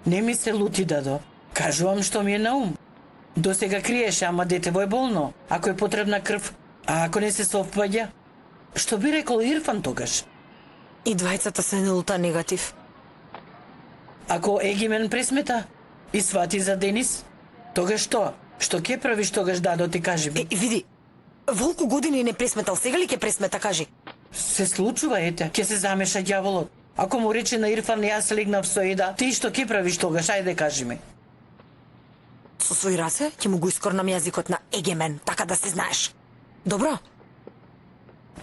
Не ми се лути, дадо. Кажувам што ми е на ум. До сега криеше, ама детево е болно. Ако е потребна крв, а ако не се совпаѓа, што би рекол Ирфан тогаш? И двајцата се нулта негатив. Ако Егимен пресмета и свати за Денис, тогаш што? Што ќе правиш тогаш, дадо, ти кажи ми? Види, Волку години не пресметал, сега ли ќе пресмета, кажи? Се случува, ете, ќе се замеша ѓаволот. Ако му рече на Ирфан, јас легнав со еда, ти што ќе правиш тогаш, ајде кажи ми. Со свој раце ќе му го искорнам јазикот на Егемен, така да се знаеш. Добро?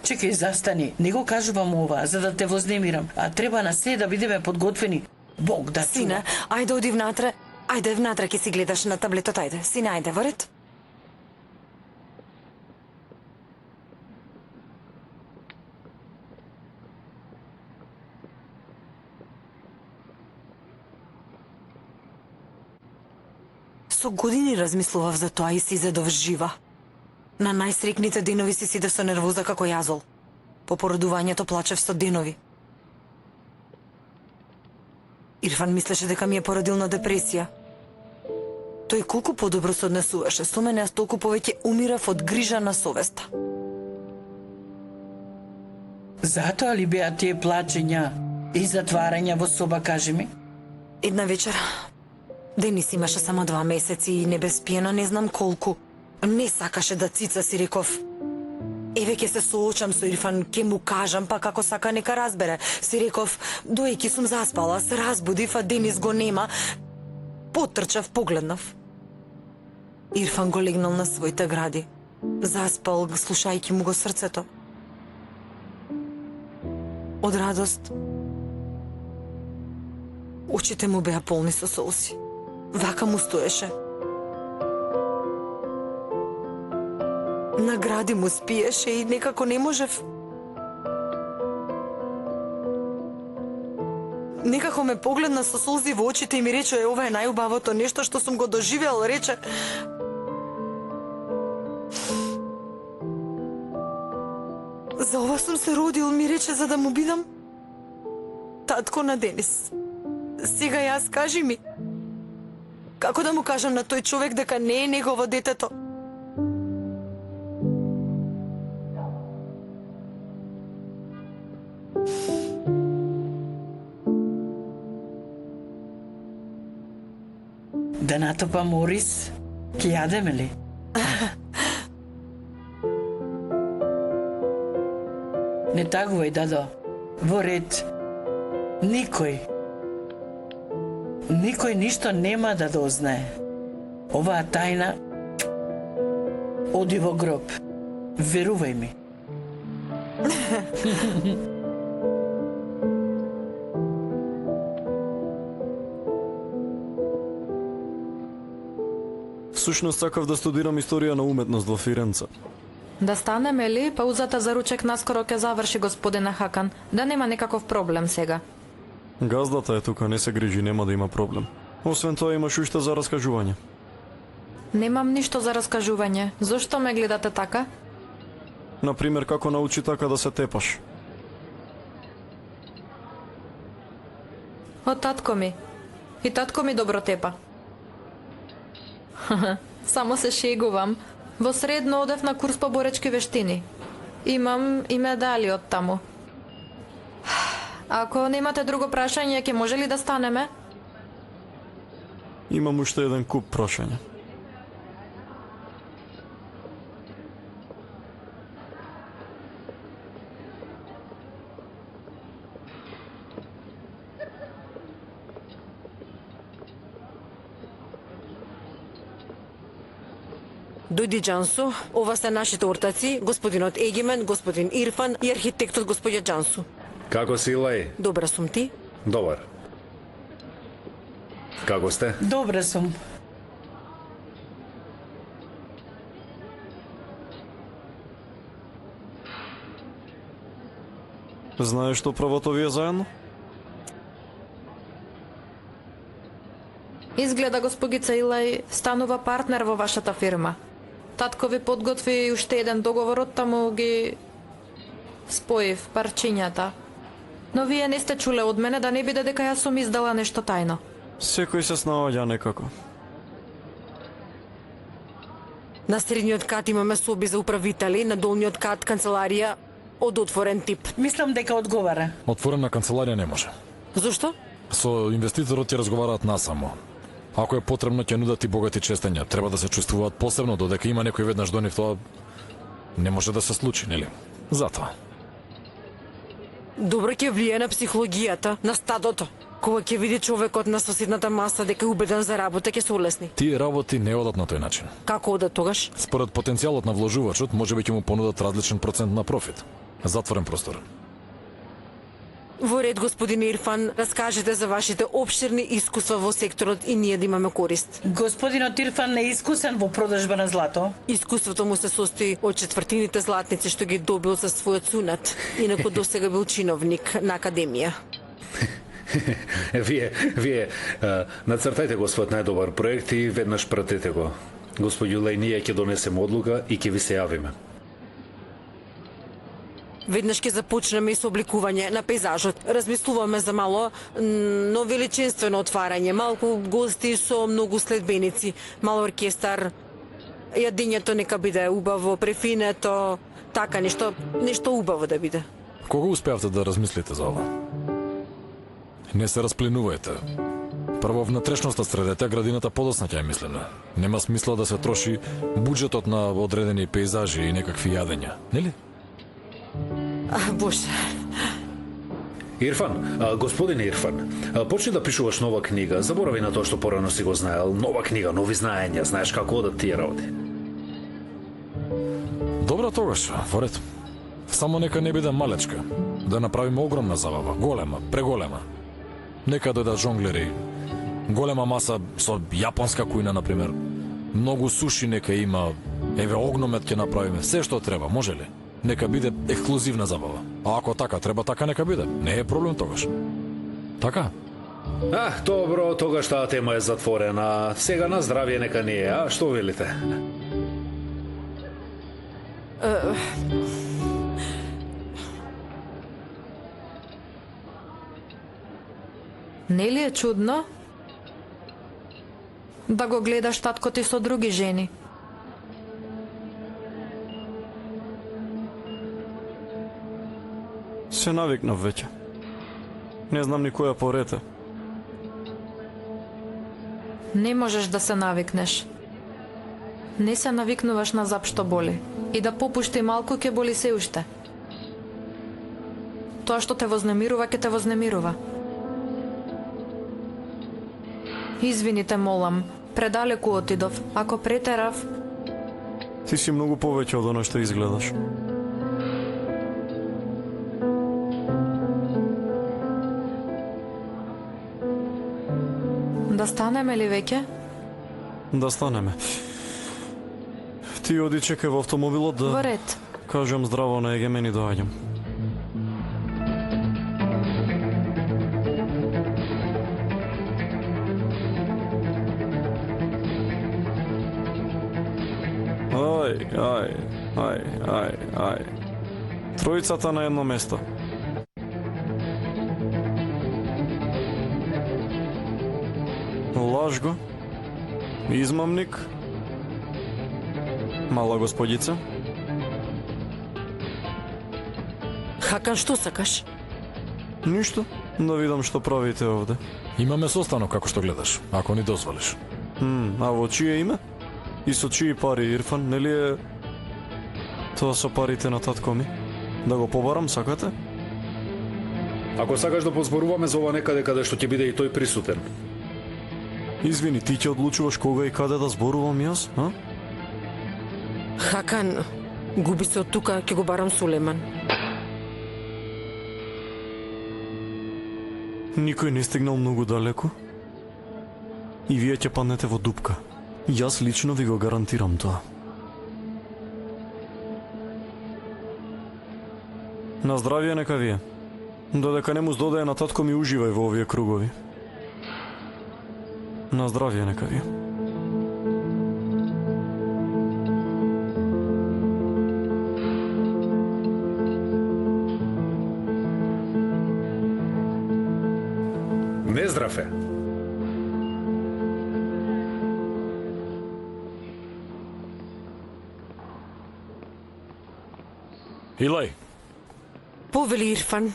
Чекај, застани. Не го кажувам ова, за да те вознемирам, а треба на се да бидеме подготвени. Бог да Сине, ајде оди внатре. Ајде внатре ќе си гледаш на таблетот, ајде. Сине, ајде, во ред. Со години размислував за тоа и си изедов жива. На најсрекните денови си сидев со нервоза како јазол. По породувањето плачев со денови. Ирфан мислеше дека ми е породилна депресија. Тој колку подобро се однесуваше со мене, аз толку повеќе умирав од грижа на совеста. Затоа ли беа тие плачења и затварања во соба, кажи ми? Една вечер Денис имаше само 2 месеци и не бе спиена не знам колку. Не сакаше да цица, си реков. Еве ќе се соочам со Ирфан, ќе му кажам, па како сака нека разбере. Си реков, доејќи сум заспала, се разбудив, а Денис го нема. Потрчав, погледнав. Ирфан го легнал на своите гради. Заспал, слушајќи му го срцето. Од радост, очите му беа полни со солзи. Вака му стоеше. На гради му спиеше и некако не можев. Некако ме погледна со солзи во очите и ми рече, ова е најубавото нешто што сум го доживеал, рече. За ова сум се родил, ми рече, за да му бидам татко на Денис. Сега јас кажи ми, како да му кажам на тој човек дека не е негово детето? Да натопа Морис, ќе јадеме ли? Не тагувај, дадо. Во ред. Никој ништо нема да дознае. Оваа тајна оди во гроб. Верувај ми. Всушност сакав да студирам историја на уметност во Фиренца. Да станеме ли, паузата за ручек наскоро ќе заврши, господине Хакан. Да нема некаков проблем сега. Газдата е тука, не се грижи, нема да има проблем. Освен тоа имаш уште за раскажување. Немам ништо за раскажување. Зошто ме гледате така? Например, како научи така да се тепаш. Од татко ми. И татко ми добро тепа. Само се шегувам. Во средно одев на курс по боречки вештини. Имам и медали од таму. Ако немате друго прашање, ќе може ли да станеме? Имам уште еден куп прашања. Дојди Џансу, ова се нашите ортаци, господинот Егимен, господин Ирфан и архитектот господја Џансу. Како си, Илај? Добра сум, ти? Добар. Како сте? Добра сум. Знаеш што правото вие заедно? Изгледа госпогица Илај станува партнер во вашата фирма. Татко ви подготви уште еден договор, оттаму ги споив парчињата. Но вие не сте чуле од мене да не биде дека јас сум издала нешто тајно. Секој се снаоѓа некако. На средниот кат имаме соби за управители, на долниот кат канцеларија од отворен тип. Мислам дека одговара. Отворена канцеларија не може. Зошто? Со инвеститорот ќе разговараат насамо. Ако е потребно, ќе нудат и богати честења. Треба да се чувствуваат посебно, додека има некој веднаш до нив, тоа не може да се случи, нели? Затоа. Добро ќе влие на психологијата, на стадото. Кога ќе види човекот на соседната маса дека е убеден за работа, ќе се улесни. Тие работи не одат на тој начин. Како одат тогаш? Според потенцијалот на вложувачот, можеби ќе му понудат различен процент на профит. Затворен простор. Во ред, господин Ирфан, раскажете за вашите обширни искуства во секторот и ние да имаме корист. Господинот Ирфан не е искусен во продажба на злато. Искуството му се состои од четвртините златници што ги добил со својот сунат, инаку досега бил чиновник на академија. Вие нацртајте го својот најдобар проект и веднаш пратете го. Господи Илај, ние ќе донесеме одлука и ќе ви се јавиме. Веднаш ќе започнеме и со обликување на пейзажот. Размислуваме за мало, но величинствено отварање, малку гости со многу следбеници, мал оркестар. Јадењето нека биде убаво, префинето, така нешто убаво да биде. Кога успеавте да размислите за ова? Не се распленувајте. Прво внатрешноста средете, градината подосна ќе ја мислена. Нема смисла да се троши буџетот на одредени пейзажи и некакви јадења, нели? Боже. Ирфан, господине Ирфан, почни да пишуваш нова книга. Заборави на тоа што порано си го знаел. Нова книга, нови знаења, знаеш како одат тие работи. Добро тогаш, во ред. Само нека не биде малечка. Да направиме огромна забава, голема, преголема. Нека дојдат жонглери. Голема маса со јапонска кујна, например. Многу суши нека има. Еве огномет ќе направиме. Се што треба, може ли? Нека биде ексклузивна забава. А ако така треба, така нека биде. Не е проблем тогаш. Така? Добро, тогаш таа тема е затворена. Сега на здравје нека не е, што велите? Нели е чудно да го гледаш татко ти со други жени? Се навикнав веќе. Не знам ни која порете. Не можеш да се навикнеш. Не се навикнуваш на зап што боли. И да попушти малку ќе боли се уште. Тоа што те вознемирува, ќе те вознемирува. Извините, молам. Предалеку отидов. Ако претерав... Ти си многу повеќе од оно што изгледаш. Да станеме ли веќе? Да станеме. Ти оди чекај во автомобилот да... Во ред. Кажам здраво на Егемен и доаѓам. Ај. Тројцата на едно место. Лажго, измамник, мала господица. Хакан, што сакаш? Ништо, да видам што правите овде. Имаме состанок како што гледаш, ако ни дозволиш. А во чие име? И со чии пари, Ирфан, нели е тоа со парите на татко ми? Да го побарам, сакате? Ако сакаш да позборуваме за ова некаде каде што ќе биде и тој присутен. Извини, ти ќе одлучуваш кога и каде да зборувам јас, а? Хакан, губи се од тука, ќе го барам Сулеман. Никој не стигнал многу далеко. И вие ќе паднете во дупка. Јас лично ви го гарантирам тоа. На здравје нека вие. Додека не му здодее на татко ми, уживај во овие кругови. На здравје нека ви. Не здраве. Илај, Повели Ирфан,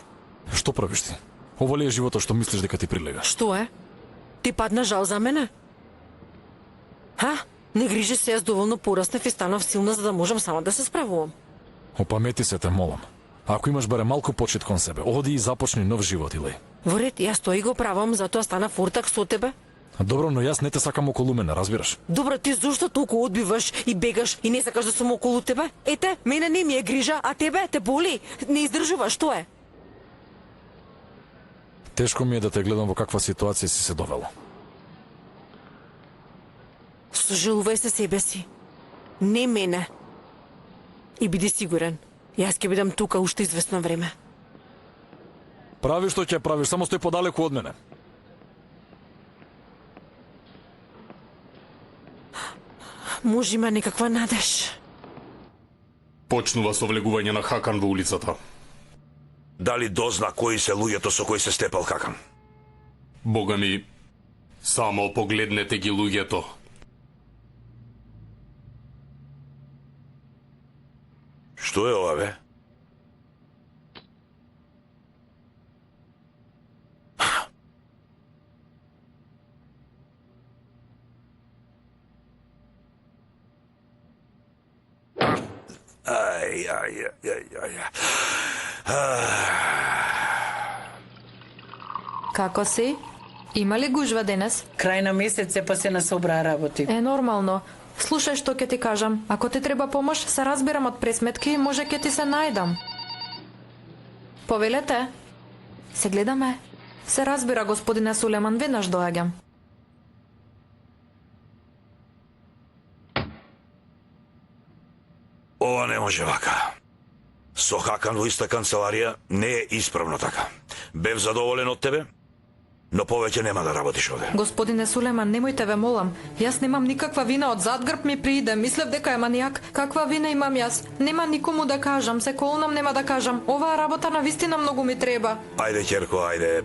што правиш ти? Ова ли е животот што мислиш дека ти прилега? што е? Ти падна жал за мене? Ха? Не грижи се, јас доволно пораснав и станав силна за да можам сама да се справувам. Опамети се, те молам. Ако имаш баре малку почит кон себе, оди и започни нов живот, Илај. Во ред, јас тоа и го правам, затоа станав ортак со тебе. Добро, но јас не те сакам околу мене, разбираш? Добро, ти зошто толку одбиваш и бегаш и не сакаш да сум околу тебе? Ете, мене не ми е грижа, а тебе те боли. Не издржуваш, што е? Тешко ми е да те гледам во каква ситуација си се довела. Сожалувај се себе си. Не мене. И биди сигурен, јас ќе бидам тука уште известно време. Прави што ќе правиш, само стој подалеку од мене. Може има некаква надеж. Почнува со влегување на Хакан во улицата. Дали дозна кои се луѓето со кои се степал Хакан? Бога ми, само погледнете ги луѓето. Што е ова, бе? Како си? Има ли гужва денес? Крај на месец се па се насобраа работи. Е, нормално. Слушај што ќе ти кажам. Ако ти треба помош, се разбирам од пресметки, може ќе ти се најдам. Повелете? Се гледаме? Се разбира, господине Сулеман, веднаш доаѓам. Ова не може вака. Со Хакан во иста канцеларија не е исправно така. Бев задоволен од тебе, но повеќе нема да работиш овде. Господине Сулеман, немојте ве молам. Јас немам никаква вина, од задгрб ми прииде. Мислев дека е манијак. Каква вина имам јас? Нема никому да кажам, се колнам нема да кажам. Оваа работа на вистина многу ми треба. Ајде, ќерко, ајде.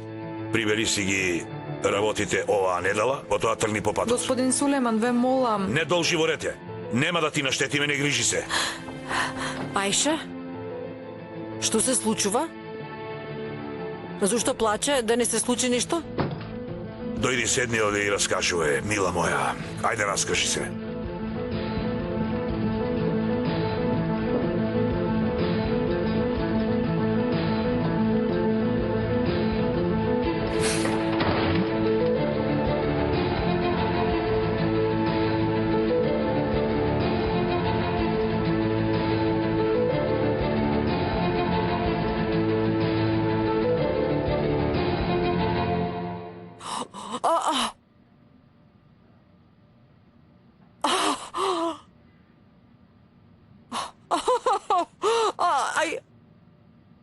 Прибери си ги работите оваа недела, потоа тргни по патот. Господин Сулеман, ве молам. Не должи во рете. Нема да ти наштети, не грижи се. Ајша? Што се случува? Зошто плаче? Да не се случи ништо? Дојди седни овде и раскажуве, мила моја. Ајде, раскажи се.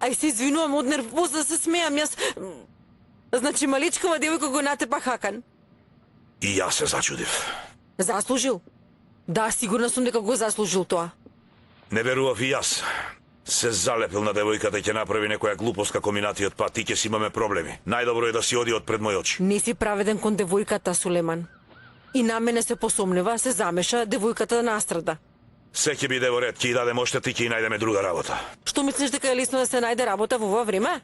Ај се извинувам од нервоз да се смеам, јас... Значи, маличкава девојка го натепа Хакан. И јас се зачудив. Заслужил? Да, сигурна сум дека го заслужил тоа. Не верував и јас. Се залепил на девојката и ќе направи некоја глупост како минатиот пат. Ти ќе си имаме проблеми. Најдобро е да си оди од пред мој очи. Не си праведен кон девојката, Сулеман. И на мене се посомнева, се замеша, девојката настрада. Се ќе биде во ред, ќе и дадем оштети, ќе и најдеме друга работа. Што мислиш дека е лесно да се најде работа во ова време?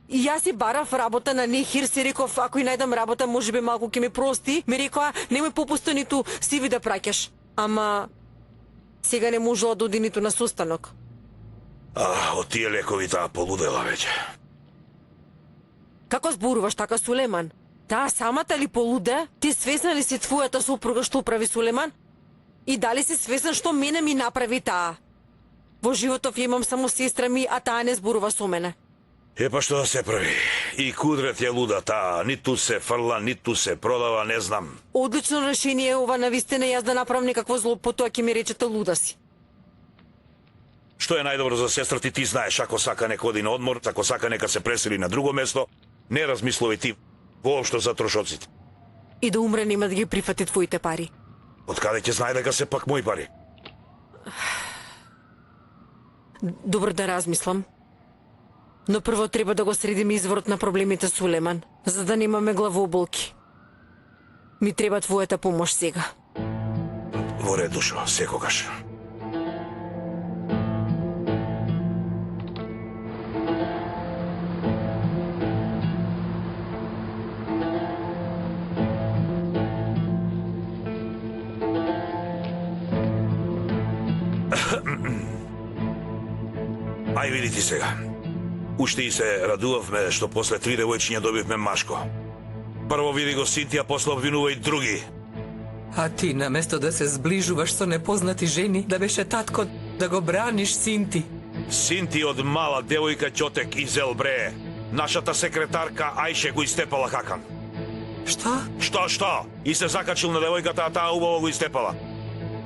И јас си барав работа на Нехир, си реков, ако и најдам работа, може би малку ќе ми прости. Ми рекоа, немој попусто ниту CV да праќаш. Ама сега не можела да оди ниту на состанок. Од тие лекови таа полудела веќе. Како зборуваш така, Сулеман? Таа самата ли полуде? Ти свесна ли си твојата сопруга што прави, Сулеман? И дали си свесен што мене ми направи таа? Во животов ја имам само сестра ми, а таа не зборува со мене. Па што да се прави? И кудрет ја луда таа, ниту се фрла, ниту се продава, не знам. Одлично решение е ова, навистина јас да направам некакво зло, потоа ќе ми речете луда си. Што е најдобро за сестрата ти знаеш, ако сака нека оди на одмор, ако сака нека се пресели на друго место, не размислувај ти воопшто за трошоците. и да умре нема да ги прифати твоите пари. Од каде ќе знае дека се пак мои пари? Добро да размислам. Но прво треба да го средиме изворот на проблемите Сулеман, за да немаме главооболки. Ми треба твојата помош сега. Во ред, Душо, секогаш. Ај видите сега. Уште и се радувавме што после 3 девојчиња добивме машко. Прво види го Синтија, после обвинува и други. А ти, наместо да се зближуваш со непознати жени, да беше татко, да го браниш Синти. Синти од мала девојка ќотек изел брее. Нашата секретарка Ајше го истепала Хакан. Што? Што? И се закачил на девојката, а таа убаво го истепала.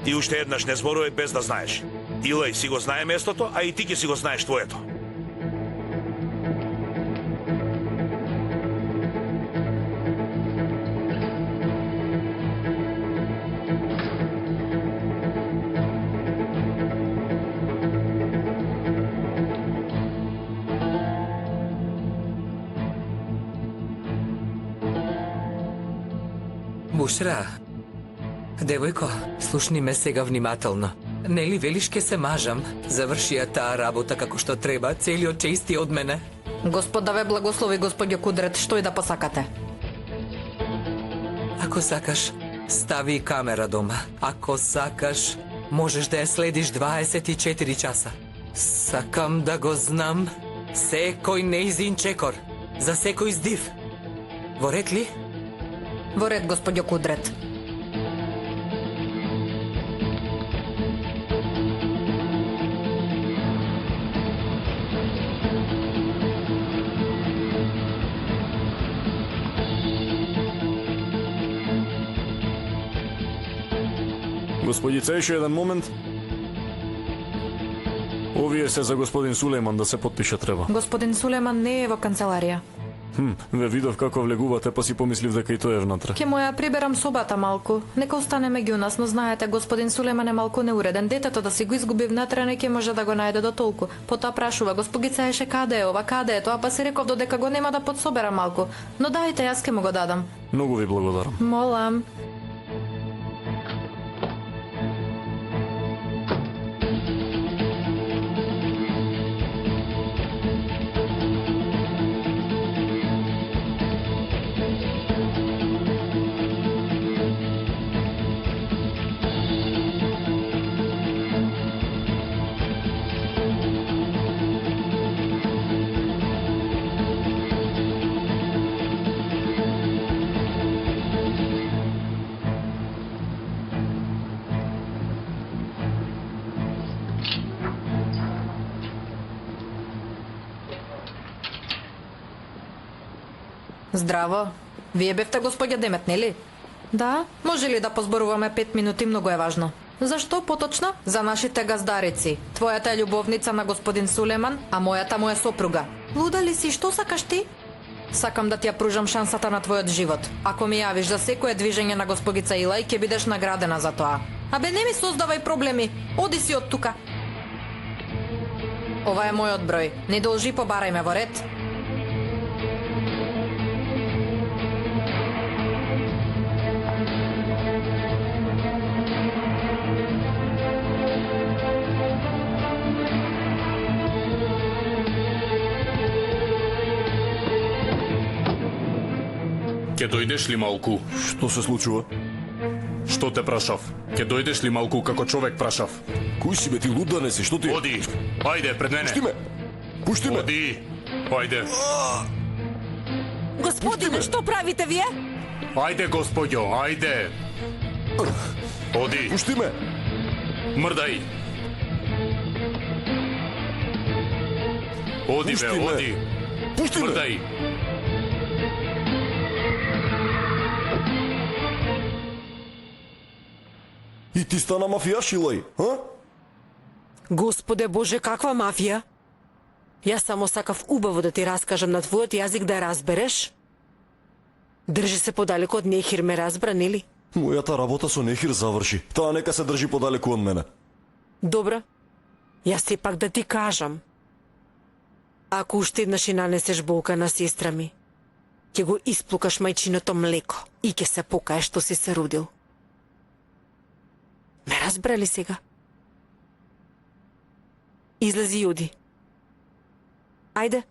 И уште еднаш не зборувај без да знаеш. Илај си го знае местото, а и ти ќе си го знаеш твоето. Бушра, девојко, слушни ме сега внимателно. Нели велиш ке се мажам? Заврши ја таа работа како што треба, целиот чести од мене. Господ да ве благослови, господјо Кудрет, што и да посакате. Ако сакаш, стави камера дома. Ако сакаш, можеш да ја следиш 24 часа. Сакам да го знам секој неизин чекор, за секој здив. Во ред ли? Во ред, господјо Кудрет. Господица, еше еден момент. Овие се за господин Сулейман да се подпише треба. Господин Сулеман не е во канцеларија. Ве видов како влегувате, па си помислив дека и тој е внатре. Ке му ја приберам собата малку. Нека остане меѓу нас, но знаете, господин Сулеман е малку неуреден. Детето да си го изгуби внатре, не ќе може да го најде до толку. Потоа прашува, госпогица Еше, каде е ова, каде е тоа, па си реков додека го нема да подсобера малку. Но дајте, јас ке му го дадам. Многу ви благодарам. Молам. Здраво. Вие бевте господја Демет, нели? Да, може ли да позборуваме 5 минути, многу е важно. Зашто поточно? За нашите газдарици. Твојата е љубовница на господин Сулеман, а мојата му е сопруга. Луда ли си, што сакаш ти? Сакам да ти ја пружам шансата на твојот живот. Ако ми јавиш за секое движење на госпогица Илај, ќе бидеш наградена за тоа. Абе, не ми создавај проблеми. Оди си од тука. Ова е мојот број. Не должи, побарај ме во ред. Ке дојдеш ли малку? Што се случува? Што те прашав? Ке дојдеш ли малку како човек прашав? Кој си бе ти, луд да не си, што ти? Оди! Ајде, пред мене! Пушти ме! Пушти ме! Оди! Ајде! Господине, што правите вие? Ајде, господјо, ајде! Оди! Пушти ме! Мрдај! Оди, Пушти бе, ме. оди! Пушти ме! Мрдај! И ти стана мафијаш, Илај, а? Господе Боже, каква мафија? Јас само сакав убаво да ти раскажам на твојот јазик да ја разбереш. Држи се подалеку од Нехир, ме разбра, нели? Мојата работа со Нехир заврши. Таа нека се држи подалеку од мене. Добро. Јас сепак да ти кажам. Ако уште еднаш и нанесеш болка на сестра ми, ќе го исплукаш мајчиното млеко и ќе се покаеш што си се родил. Ме разбрали сега? Излези и оди. Ајде.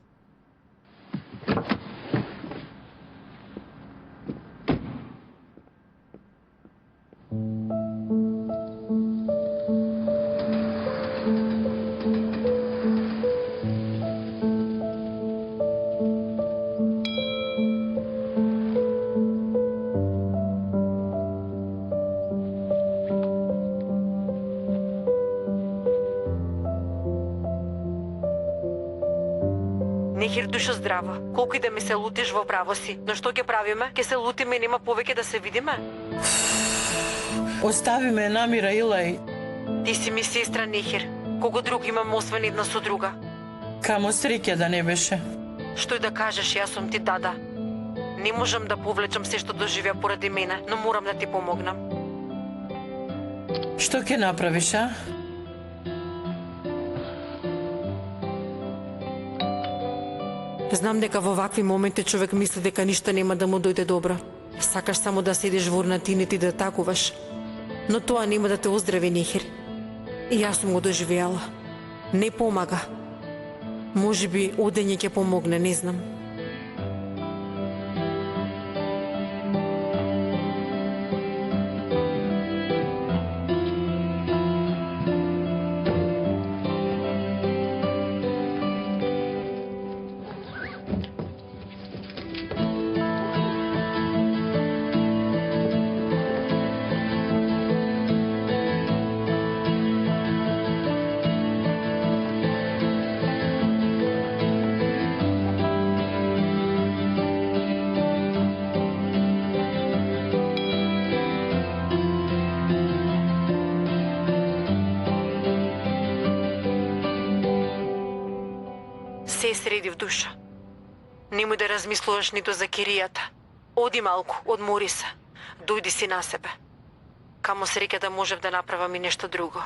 Нехир, душо здраво. Колку и да ми се лутиш во право си, но што ќе правиме? Ќе се лутиме и нема повеќе да се видиме? Остави ме намира, Илај. Ти си ми сестра, Нехир. Кого друг имам освен една со друга? Камо среќа да не беше. Што и да кажеш, јас сум ти дада. Не можам да повлечам се што доживеа поради мене, но морам да ти помогнам. Што ќе направиш, а? Знам дека во вакви моменти човек мисли дека ништо нема да му дојде добро. Сакаш само да седиш во урнатините и да такуваш. Но тоа нема да те оздрави, Нехир. И јас сум го доживеала. Не помага. Можеби одење ќе помогне, не знам. Се среди в душа. Немој да размислуваш ниту за киријата. Оди малку, одмори се. Дојди си на себе. Камо среќа да можев да направам и нешто друго.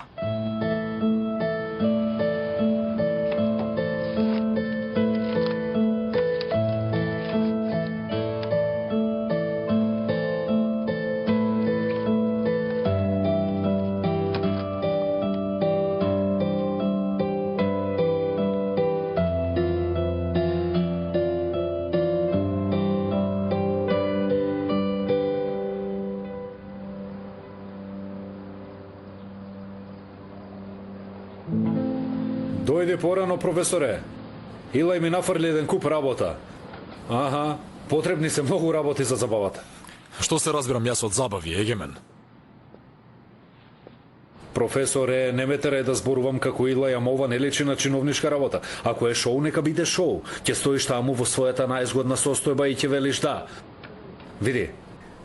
Дојде порано, професоре. Илај ми нафрли еден куп работа. Аха, потребни се многу работи за забавата. Што се разбирам јас од забави, Егемен? Професоре, не ме терај да зборувам како Илај, ама ова не личи на чиновничка работа. Ако е шоу, нека биде шоу. Ќе стоиш таму во својата најзгодна состојба и ќе велиш да. Види,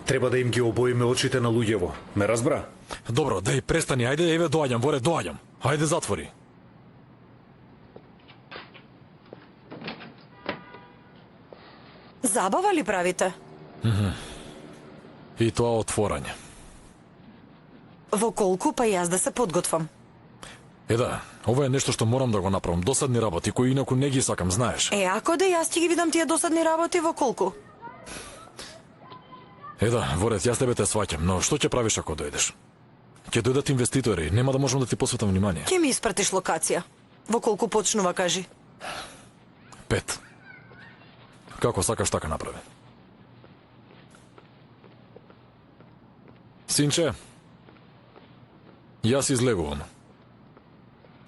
треба да им ги обоиме очите на луѓево. Ме разбра? Добро, дај престани, ајде, еве доаѓам, воре доаѓам. Ајде затвори. Забава ли правите? И тоа отворање. Во колку па јас да се подготвам? Да, ова е нешто што морам да го направам. Досадни работи кои инаку не ги сакам, знаеш. Ако да јас ти ги видам тие досадни работи во колку? Да, Ворец, јас тебе те сваќам, но што ќе правиш ако дојдеш? Ќе дојдат инвеститори, нема да можам да ти посветам внимание. Ќе ми испратиш локација. Во колку почнува, кажи? 5. Како сакаш така направи. Синче, јас излегувам.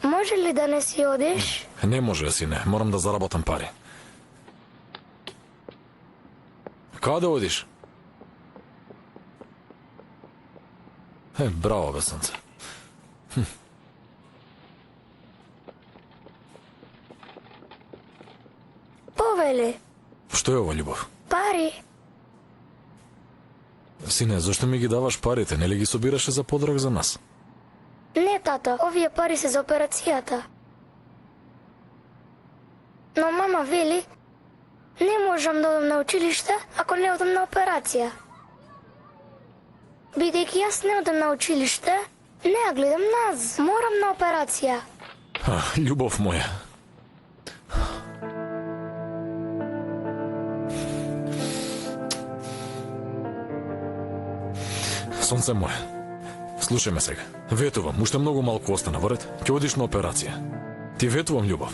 Може ли да не си одиш? Не може, сине, морам да заработам пари. Каде одиш? Браво, бе, сонце. Повели. Што е ова, љубов? Пари. Сине, зашто ми ги даваш парите? Не ли ги собираше за подрак за нас? Не, тато, овие пари се за операцијата. Но мама вели Не можам да одам на училиште ако не одам на операција. Бидејќи јас не одам на училиште, не ја гледам нас. Морам на операција. Љубов моја. Сонце мое. Слушај ме сега. Ветувам, уште многу малку остана, воред. Ќе одиш на операција. Ти ветувам љубов.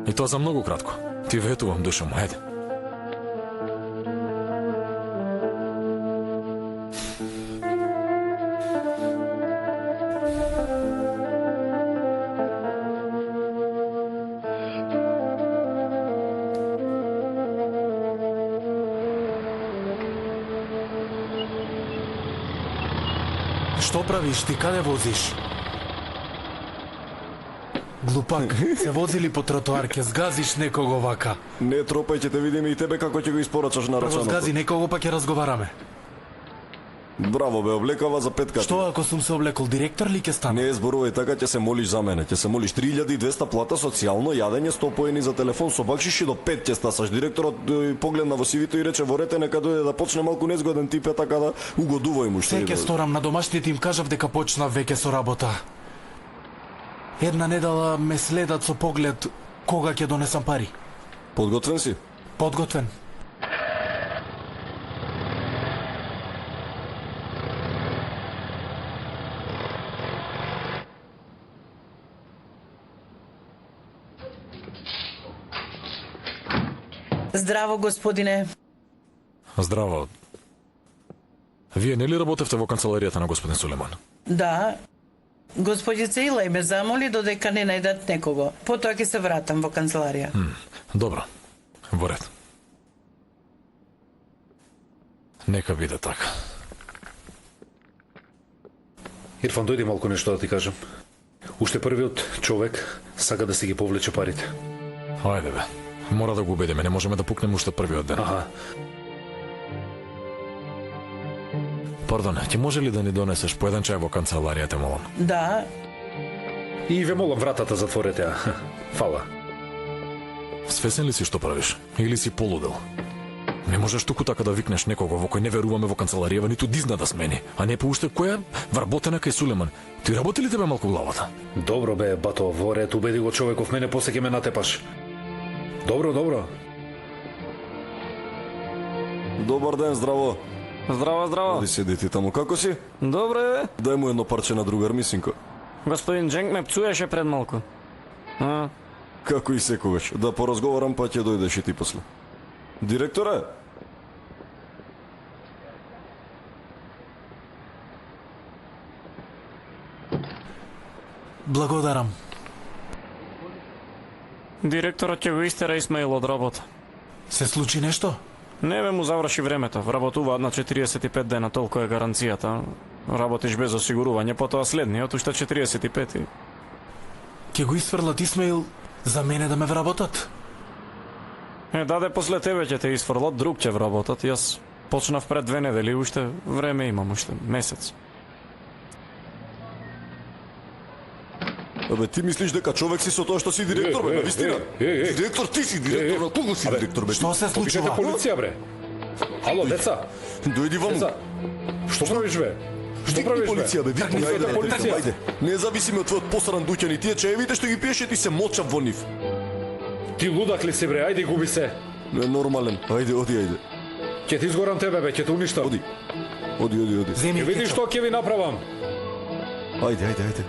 И тоа за многу кратко. Ти ветувам, душа моја, ајде. Што правиш ти, каде возиш? Глупак, се возили по тротоар, ќе згазиш некого вака. Не тропај, ќе те видиме и тебе како ќе го испорачаш на Прво рачаното. згази некого, па ќе разговараме. Браво бе, облекава за петката. Што ако сум се облекол, директор ли ќе стане? Не зборувај така, ќе се молиш за мене. Ќе се молиш 3200 плата социјално, јадење, 100 поени за телефон со бакшиши до 5 ќе стасаш. Директорот погледна во сивито и рече: "Ворете нека дојде да почне малку незгоден тип е, така да угодувај му што Се е." ќе сторам, на домашните им кажав дека почнав веќе со работа. Една недела ме следат со поглед кога ќе донесам пари. Подготвен си? Подготвен. Здраво, господине. Здраво. Вие нели работевте во канцеларијата на господин Сулеман? Да. Господица Илај ме замоли додека не најдат некого. Потоа ќе се вратам во канцеларија. Добро. Во ред. Нека биде така. Ирфан, дојди малку нешто да ти кажам. Уште првиот човек сака да си ги повлече парите. Ајде бе. Мора да го убедиме, не можеме да пукнеме уште првиот ден. Аха. Пардон, ќе може ли да ни донесеш по еден чај во канцеларијата, молам? Да. И ве молам, вратата затворете ја. Фала. Свесен ли си што правиш? Или си полудел? Не можеш туку така да викнеш некого во кој не веруваме во канцеларијава, ниту дизна да смени. А не поуште која вработена кај Сулеман. Ти работи ли тебе малку главата? Добро бе, бато, во ред, убеди го човеков, мене после ќе ме натепаш. Добро, добро. Добар ден, здраво. Здраво, здраво. Оди седи ти таму, како си? Добро е, бе. Дај му едно парче на другар, мисинко. Господин Дженк ме пцуеше пред малку. Како и секогаш. Да поразговарам, па ќе дојдеш и ти после. Директоре? Благодарам. Директорот ќе го истера Исмаил од работа. Се случи нешто? Не бе, му заврши времето. Вработуваат на 45 дена, толку е гаранцијата. Работиш без осигурување, потоа следниот уште 45. Ќе го isfрлат Исмаил за мене да ме вработат? Даде после тебе ќе те isfрлат, друг ќе вработат. Јас почнав пред 2 недели, уште време имам, уште месец. Абе, ти мислиш дека човек си со тоа што си директор, бе, навистина? Директор, ти си директор, на кого си директор, бе? Што се случува? Повикате полиција, бре. Ало, деца. Дојди ваму. Деца. Што правиш, бе? Што правиш, бе? Полиција, бе, викни, Ајде, полиција. ајде. Независимо од твојот посран дуќан и тие чаевите што ги пиеше, ти се мочав во нив. Ти лудак ли си, бре? Ајде, губи се. Не, нормален. Ајде, оди, ајде. Ќе ти изгорам тебе, бе, ќе те уништам. Оди. Оди. Земи, Ќе видиш што ќе ви направам. Ајде.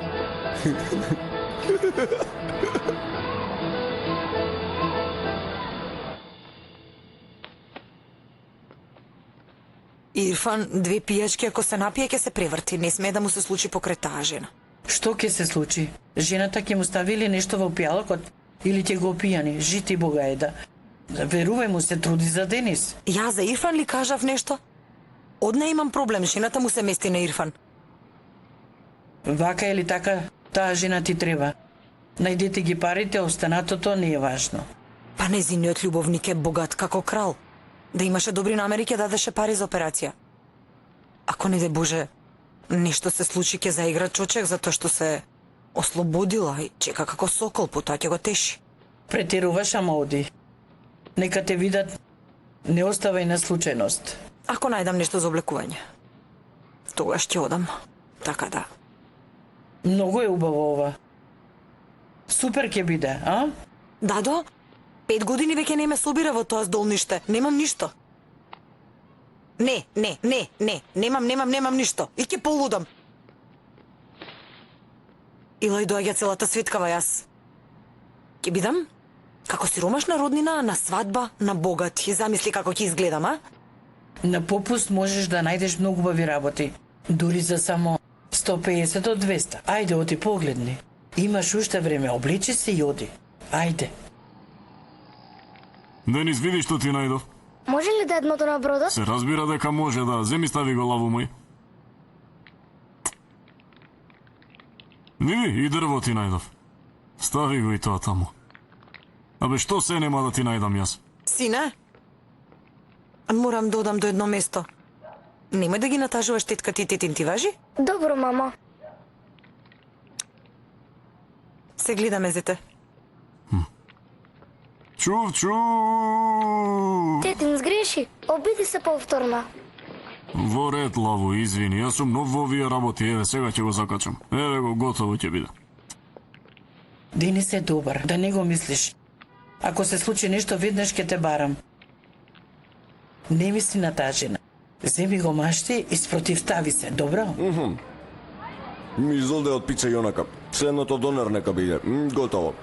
Ирфан, 2 пијачки ако се напие ќе се преврти, не сме да му се случи покрај таа жена. Што ќе се случи? Жената ќе му ставили нешто во пијалокот или ќе го опијани? Жити Бога е да. Верувај му, се труди за Денис. Ја за Ирфан ли кажав нешто? Одне имам проблем, жената му се мести на Ирфан. Вака или така, таа жена ти треба. Најдете ги парите, останатото не е важно. Па незиниот љубовник е богат како крал. Да имаше добри намери ќе дадеше пари за операција. Ако не де Боже, нешто се случи ќе заигра чочек затоа што се ослободила и чека како сокол, потоа ќе го теши. Претеруваш, ама оди. Нека те видат, не оставај на случајност. Ако најдам нешто за облекување, тогаш ќе одам. Така да. Многу е убаво ова. Супер ќе биде, а? Дадо, 5 години веќе не ме собира во тоа здолниште. Немам ништо. Немам ништо. И ќе полудам. Илај доаѓа целата светкава јас. Ќе бидам како сиромашна роднина на свадба на богат. И замисли како ќе изгледам, а? На попуст можеш да најдеш многу убави работи. Дури за само 150 до 200. Ајде, оди погледни. Имаш уште време, облечи се и оди. Ајде. Денис, види што ти најдов. Може ли да е дното на бродот? Се разбира дека може, да. Земи стави го, лаву мој. Види, и дрво ти најдов. Стави го и тоа таму. Абе, што се нема да ти најдам јас? Сине, морам да одам до едно место. Немој да ги натажуваш тетката и тетин, ти важи? Добро, мамо. Се гледаме, зете. Чув. Тетин сгреши. Обиди се повторно. Во ред, лаву, извини, јас сум нов во овие работи, еве, сега ќе го закачам. Еве го, готово ќе биде. Денис е добар, да не го мислиш. Ако се случи нешто, веднаш ќе те барам. Не мисли на таа жена. Земи го машти и спротивстави се, добро? Ми изолде од пица и онака. Следното донер нека биде. Готово.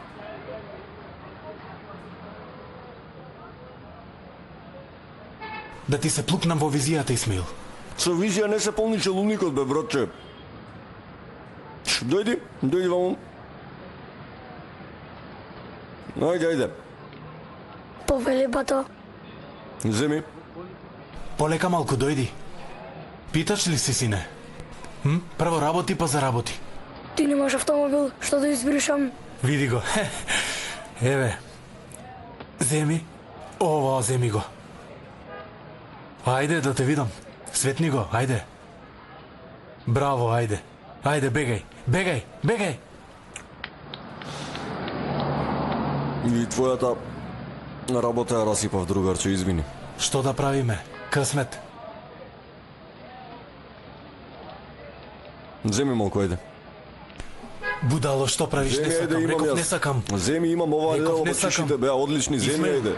Да ти се плукнам во визијата, Исмаил. Со визија не се полни челумникот, бе, братче. Дојди ваму. Ајде. Повели, бато. Земи. Полека малку, дојди. Питаш ли си, сине? Прво работи, па заработи. Ти немаш автомобил, што да избришам? Види го. Еве. Земи. Ова, земи го. Ајде да те видам. Светни го, ајде. Браво, ајде. Ајде, бегај. И твојата работа ја расипав, другарче, извини. Што да правиме? Късмет. Земи малку, ајде. Будало, што правиш? Не сакам. Реков, не сакам. Земи, имам ова Реков, дело, не чишите сакам. беа одлични, земи, Исмаил, ајде.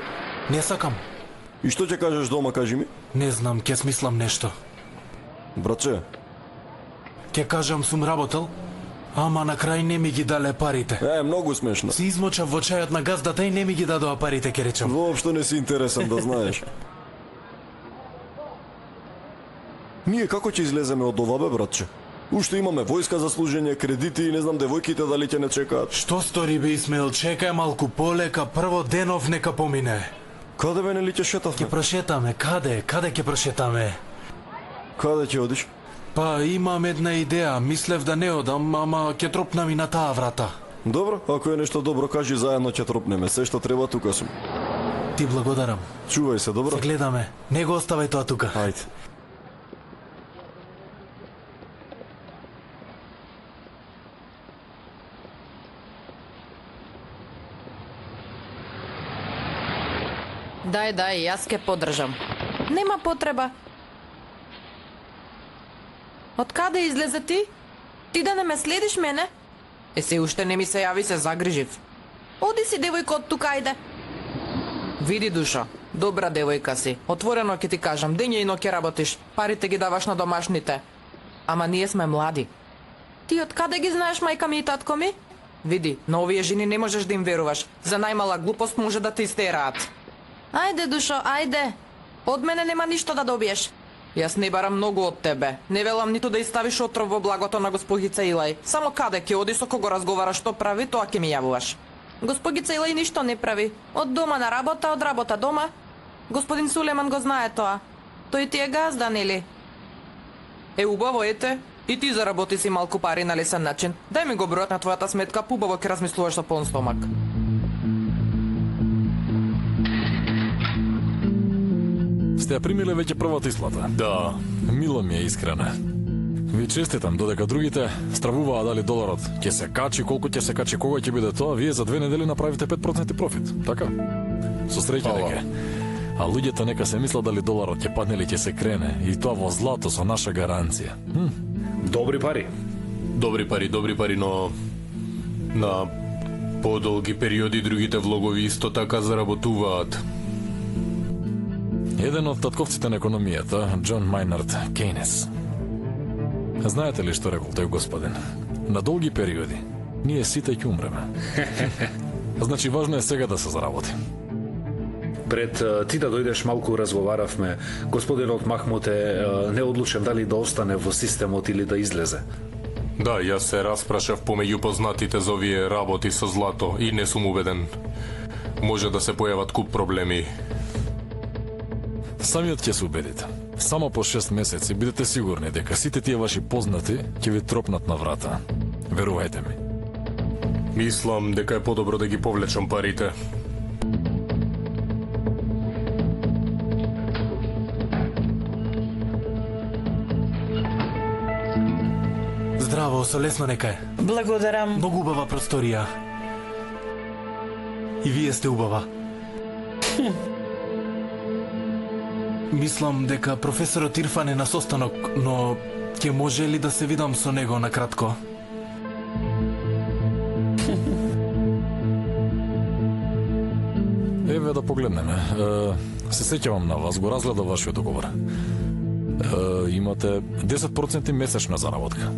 Не сакам. И што ќе кажеш дома, кажи ми? Не знам, ќе смислам нешто. Братче, Ќе кажам сум работел, ама на крај не ми ги дале парите. многу смешно. Си измочав во чајот на газдата и не ми ги дадоа парите, ќе речам. Воопшто не си интересен, да знаеш. Ние како ќе излеземе од ова, бе, братче? Уште имаме војска за служење, кредити и не знам девојките дали ќе не чекаат. Што стори, бе, Исмаил? Чекај малку полека, прво денов нека помине. Каде бе, нели ќе шетавме? Ќе прошетаме, каде ќе прошетаме? Каде ќе одиш? Па имам една идеја, мислев да не одам, ама ќе тропнам и на таа врата. Добро, ако е нешто добро, кажи, заедно ќе тропнеме. Се што треба, тука сум. Ти благодарам. Чувај се, добро? Се гледаме. Не го оставај тоа тука. Ајде. Дај, јас ке поддржам. Нема потреба. Од каде излезе ти? Ти да не ме следиш мене? Се уште не ми се јави, се загрижив. Оди си, девојко, од тука, ајде. Види, Душа, добра девојка си. Отворено ќе ти кажам, дење и ноќе работиш. Парите ги даваш на домашните. Ама ние сме млади. Ти од каде ги знаеш мајка ми и татко ми? Види, на овие жени не можеш да им веруваш. За најмала глупост може да те истераат. Ајде, Душо, ајде. Од мене нема ништо да добиеш. Јас не барам многу од тебе. Не велам ниту да изставиш отров во благото на госпогица Илај. Само каде ќе оди, со кого разговараш, што прави, тоа ќе ми јавуваш. Госпогица Илај ништо не прави. Од дома на работа, од работа дома. Господин Сулеман го знае тоа. Тој ти е газда, нели? Убаво, ете. И ти заработи си малку пари на лесен начин. Дај ми го бројот на твојата сметка, убаво ќе размислуваш со полн стомак. Сте ја примиле веќе првата исплата? Да. Мило ми е искрена. Ви честитам, додека другите стравуваа дали доларот ќе се качи, колку ќе се качи, кога ќе биде тоа, вие за 2 недели направите 5% профит, така? Со среќа дека. А луѓето нека се мислат дали доларот ќе падне или ќе се крене, и тоа во злато со наша гаранција. Добри пари. Добри пари, но на подолги периоди другите влогови исто така заработуваат. Еден од татковците на економијата, Џон Мајнард Кейнес. Знаете ли што рекол тој господин? На долги периоди ние сите ќе умреме. Значи важно е сега да се заработи. Пред ти да дојдеш малку разговаравме. Господинот Махмут е неодлучен дали да остане во системот или да излезе. Да, јас се распрашав помеѓу познатите за овие работи со злато и не сум убеден. Може да се појават куп проблеми. Самиот ќе се убедите. Само по 6 месеци бидете сигурни дека сите тие ваши познати ќе ви тропнат на врата. Верувајте ми. Мислам дека е подобро да ги повлечам парите. Здраво, со лесно нека е. Благодарам. Многу убава просторија. И вие сте убава. Мислам дека професорот Ирфан е на состанок, но ќе може ли да се видам со него на кратко? Еве да погледнеме. Се сеќавам на вас, го разгледав вашиот договор. Имате 10% месечна заработка.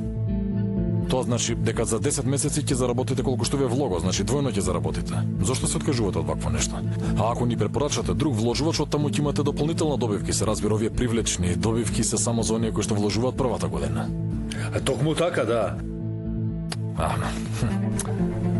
Тоа значи дека за 10 месеци ќе заработите колку што ви е влого, значи двојно ќе заработите. Зошто се откажувате од вакво нешто? А ако ни препорачате друг вложувач, од таму ќе имате дополнителна добивки, се разбира, овие привлечни добивки се само за оние кои што вложуваат првата година. Токму така, да.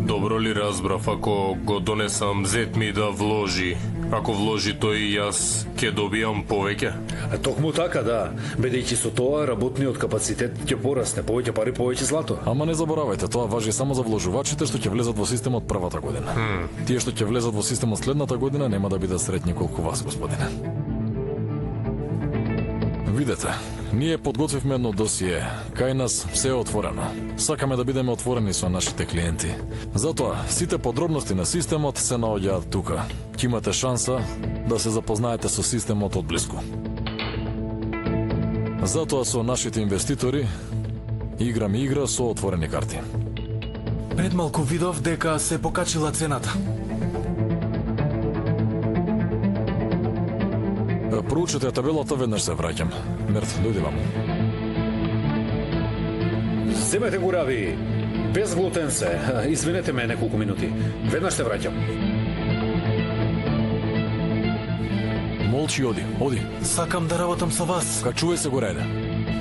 Добро ли разбрав, ако го донесам зет ми да вложи? Ако вложи тој, јас ќе добијам повеќе? Токму така, да. Бидејќи со тоа работниот капацитет ќе порасне, повеќе пари, повеќе злато. Ама не заборавајте, тоа важи само за вложувачите што ќе влезат во системот првата година. Тие што ќе влезат во системот следната година нема да бидат среќни колку вас, господине. Видете, ние подготвивме едно досие. Кај нас се е отворено. Сакаме да бидеме отворени со нашите клиенти. Затоа, сите подробности на системот се наоѓаат тука. Ќе имате шанса да се запознаете со системот одблиску. Затоа со нашите инвеститори играме игра со отворени карти. Пред малку видов дека се покачила цената. Проучете табелата, веднаш се враќам. Мерт, дојди ваму. Земете го, Рави. Без глутен се. Извинете ме неколку минути. Веднаш се враќам. Молчи, оди. Сакам да работам со вас. Чуј се, го рајде.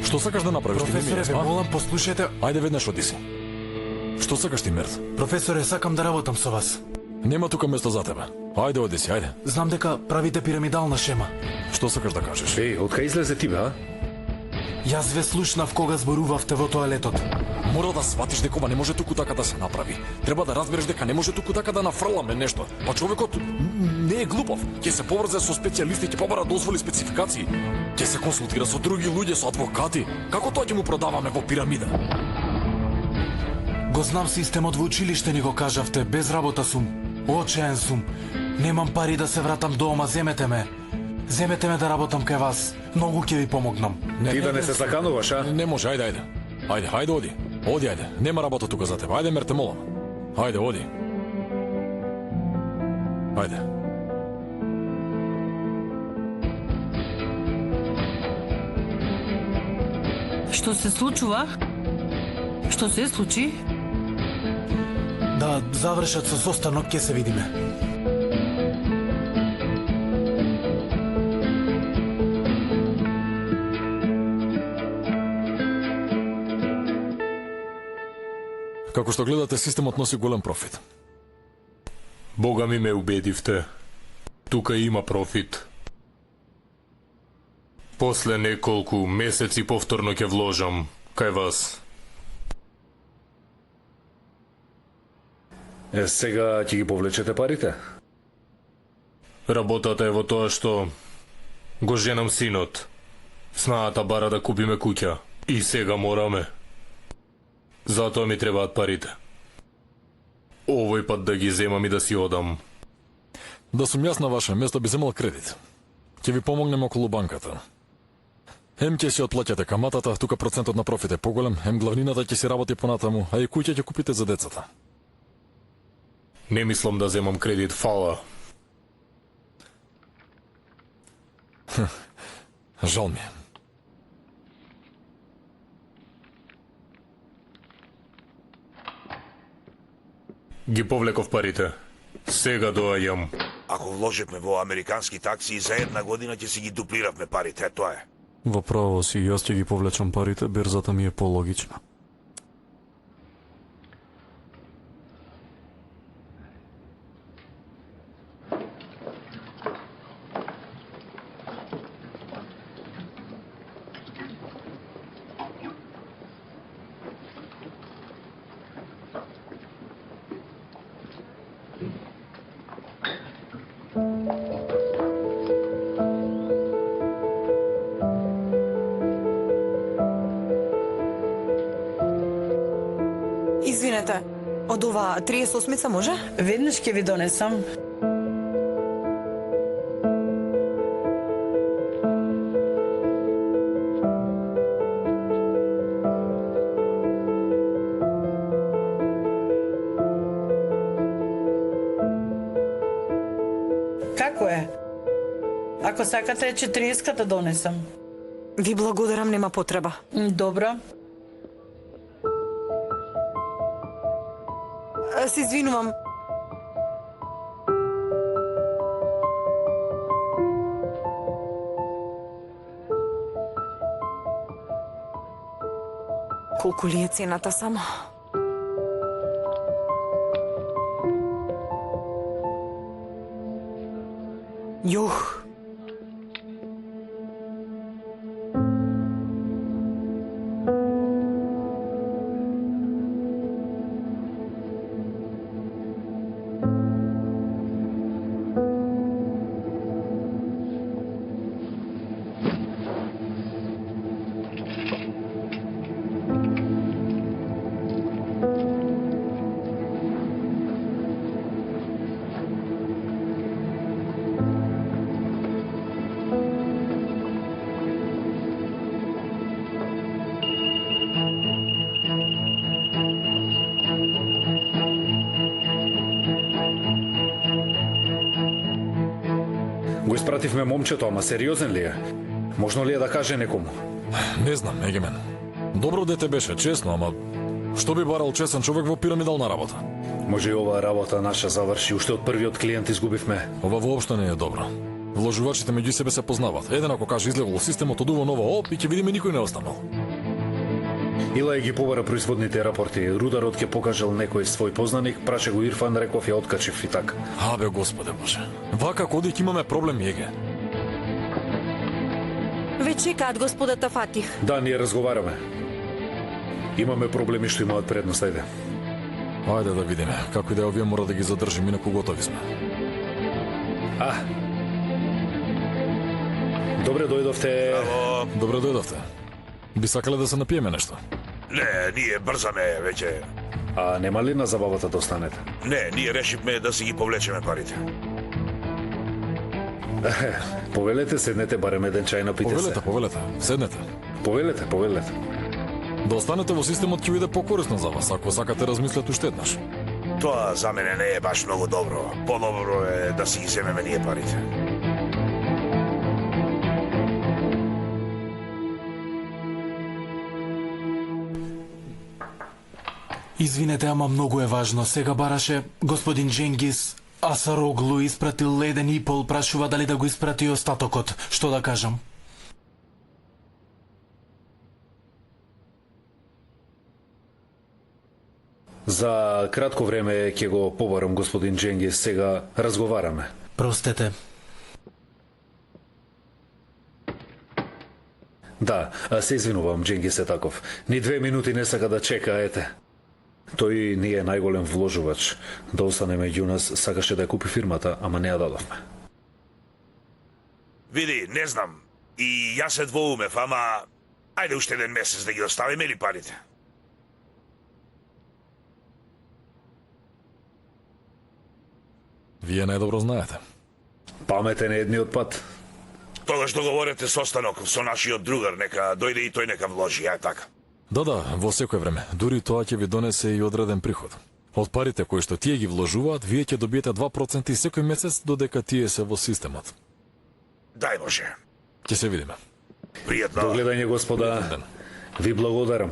Што сакаш да направиш? Професоре, ве молам, послушајте. Ајде веднаш оди си. Што сакаш ти, Мерт? Професоре, сакам да работам со вас. Нема тука место за тебе. Ајде, оди си, ајде. Знам дека правите пирамидална шема. Што сакаш да кажеш? Откај излезе ти, бе, а? Јас ве слушнав кога зборувавте во тоалетот. Мора да сватиш дека ова не може туку така да се направи. Треба да разбереш дека не може туку така да нафрламе нешто. Па човекот не е глупав. Ќе се поврзе со специјалисти, ќе побара дозволи, спецификации. Ќе се консултира со други луѓе, со адвокати. Како тоа ќе му продаваме во пирамида? Го знам системот во училиште, ни го кажавте. Без работа сум. Очаен сум. Немам пари да се вратам дома, земете ме. Земете ме да работам кај вас. Многу ќе ви помогнам. Ти да не се закануваш, а? Не може, ајде. Ајде, оди. Оди, ајде. Нема работа тука за тебе. Ајде, Мерте, молам. Ајде, оди. Ајде. Што се случува? Што се случи? Да завршат со состанок, ќе се видиме. Како што гледате, системот носи голем профит. Бога ми ме убедивте. Тука има профит. После неколку месеци повторно ќе вложам кај вас. Сега ќе ги повлечете парите? Работата е во тоа што го женам синот. Снаата бара да купиме куќа. И сега мораме. Затоа ми требаат парите. Овој пат да ги земам и да си одам. Да сум јас на ваше место би земал кредит. Ќе ви помогнем околу банката. Хем ќе си отплаќате каматата, тука процентот на профит е поголем, хем главнината ќе си работи понатаму, а и куќа ќе купите за децата. Не мислам да земам кредит, фала. Жал ми е. Ги повлеков парите. Сега доаѓам. Ако вложевме во американски такси, за една година ќе си ги дуплиравме парите, тоа е. Во право си, јас ќе ги повлечам парите, берзата ми е пологична. Извинете, од ова 38-ца може? Веднаш ќе ви донесам. Како е? Ако сакате 40-ката донесам. Ви благодарам, нема потреба. Добро. Се извинувам. Колку ли е цената само? Јух. Го испративме момчето, ама сериозен ли е? Можно ли е да каже некому? Не знам, Егемен. Добро дете беше, честно, ама што би барал честен човек во пирамидална работа? Може и оваа работа наша заврши, уште од првиот клиент изгубивме. Ова воопшто не е добро. Вложувачите меѓу себе се познават. Еден ако каже излевало системот, одува нова оп и ќе видиме никој не останал. Илај ги побара производните рапорти. Рударот ќе покажал некој свој познаник, праше го Ирфан, реков ја откачив и така. Абе, Господе Боже. Вака кодик имаме проблем, Еге. Ве чекаат господата Фатих. Да, ние разговараме. Имаме проблеми што имаат предност, ајде. Ајде да видиме. Како и да е, овие мора да ги задржим, инаку готови сме. Добре дојдовте. Браво. Добре дојдовте. Би сакале да се напиеме нешто? Не, ние брзаме веќе. А нема ли на забавата да останете? Не, ние решивме да си ги повлечеме парите. Повелете, седнете, барем еден чај, напите се. Повелете, седнете. Повелете. Да останете во системот ќе биде покорисно за вас, ако сакате размислете уште еднаш. Тоа за мене не е баш многу добро. Подобро е да си ги земеме ние парите. Извинете, ама многу е важно. Сега бараше господин Дженгис Асароглу испратил 1,5, прашува дали да го испрати и остатокот. Што да кажам? За кратко време ќе го побарам господин Дженгис, сега разговараме. Простете. Да, се извинувам, Дженгис е таков. Ни 2 минути не сака да чека, ете. Тој не е најголем вложувач. Да остане меѓу нас, сакаше да ја купи фирмата, ама не ја дадовме. Види, не знам. И јас се двоумев, ама... Ајде уште еден месец да ги оставиме ли парите? Вие најдобро знаете. Паметен е едниот пат. Тогаш договорете состанок со нашиот другар, нека дојде и тој нека вложи, така. Да, во секое време. Дури тоа ќе ви донесе и одреден приход. Од парите кои што тие ги вложуваат, вие ќе добиете 2% секој месец додека тие се во системот. Дај Боже. Ќе се видиме. Пријатно. Догледање, господа. Ви благодарам.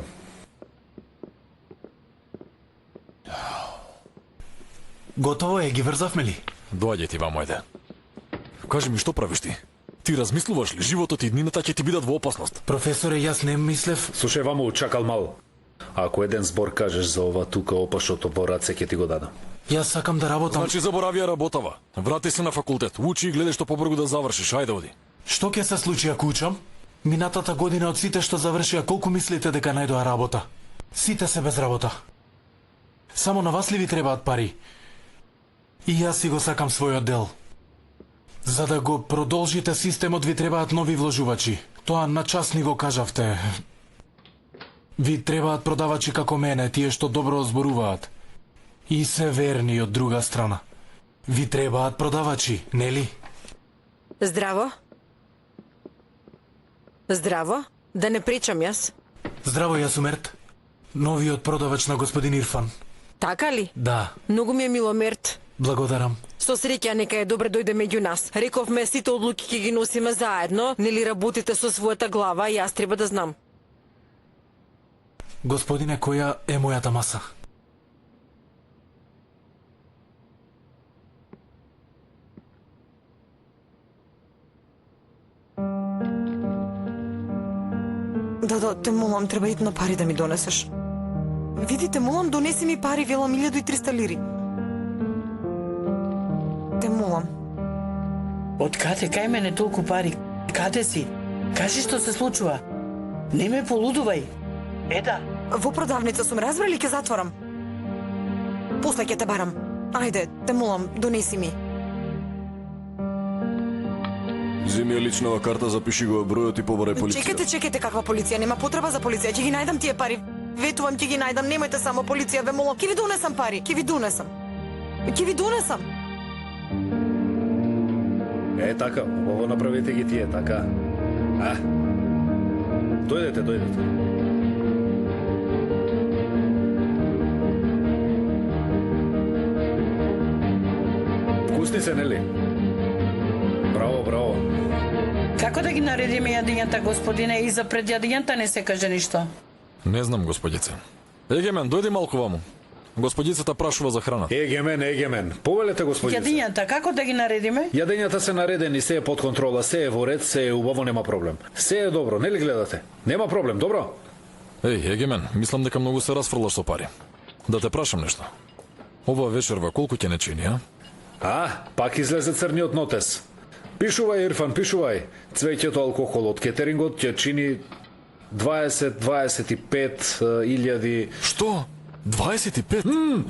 Готово е, ги врзавме ли? Доаѓај ти, мојде. Кажи ми, што правиш ти? Ти размислуваш ли? Животот и днината ќе ти бидат во опасност. Професоре, јас не мислев... Слушај, ваму, чакал мал. Ако еден збор кажеш за ова тука опашото во раце, ќе ти го дадам. Јас сакам да работам... Значи заборавија работава. Врати се на факултет. Учи и гледај што побрзо да завршиш. Ајде, оди. Што ќе се случи ако учам? Минатата година од сите што завршија, колку мислите дека најдоа работа? Сите се без работа. Само на вас ли ви требаат пари? И јас си го сакам својот дел. За да го продолжите системот ви требаат нови вложувачи. Тоа на час ни го кажавте. Ви требаат продавачи како мене, тие што добро зборуваат. И се верни од друга страна. Ви требаат продавачи, нели? Здраво. Здраво. Да не пречам јас. Здраво, јас сум Мерт. Новиот продавач на господин Ирфан. Така ли? Да. Многу ми е мило, Мерт. Благодарам. Со среќа нека е добре дојде меѓу нас. Рековме сите одлуки ќе ги носиме заедно, нели работите со својата глава, јас треба да знам. Господине, која е мојата маса? Да, те молам, треба итно пари да ми донесеш. Видите, молам, донеси ми пари, велам 1300 лири. Те молам. Од каде, кај мене толку пари? Каде си? Кажи што се случува. Не ме полудувај. Еда. Во продавница сум, разбрали, ќе затворам. После ќе те барам. Ајде, те молам, донеси ми. Земи ја личнава карта, запиши го бројот и побарај полиција. Чекайте, каква полиција? Нема потреба за полиција, ќе ги најдам тие пари. Ветувам, ќе ги најдам, немајте само полиција, ве молам. Ќе ви донесам пари, ќе ви донесам. Е, така, ово направете ги тие, така. Дојдете. Вкусни се, нели? Браво. Како да ги наредиме јадењата, господине, и за пред јадењата не се каже ништо? Не знам, господице. Егемен, дојди малку ваму. Господицата прашува за храна. Егемен. Повелете, господица. Јадењата, како да ги наредиме? Јадењата се наредени, се е под контрола, се е во ред, се е убаво, нема проблем. Се е добро, нели гледате? Нема проблем, добро? Еј, Егемен, мислам дека многу се расфрлаш со пари. Да те прашам нешто. Ова вечерва колку ќе не чини, а? Пак излезе црниот нотес. Пишувај, Ирфан, пишувај. Цвеќето алкохол од кетерингот ќе чини 20-25 илјади... Што? 25?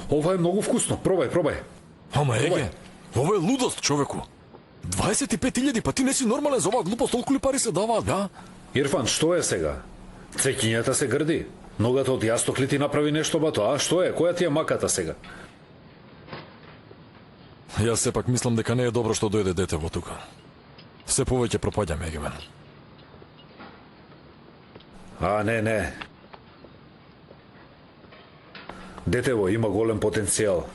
Ова е многу вкусно. Пробај. Ама Еге, ова е лудост, човеку. 25.000, па ти не си нормален за оваа глупост, толку ли пари се даваат, бја? Ирфан, што е сега? Цвеќињата се грди. Ногата од јасток ли ти направи нешто, бато? Што е? Која ти е маката сега? Јас сепак мислам дека не е добро што дојде дете во тука. Се повеќе пропаѓам, Егемен. Не. Детево има голем потенцијал.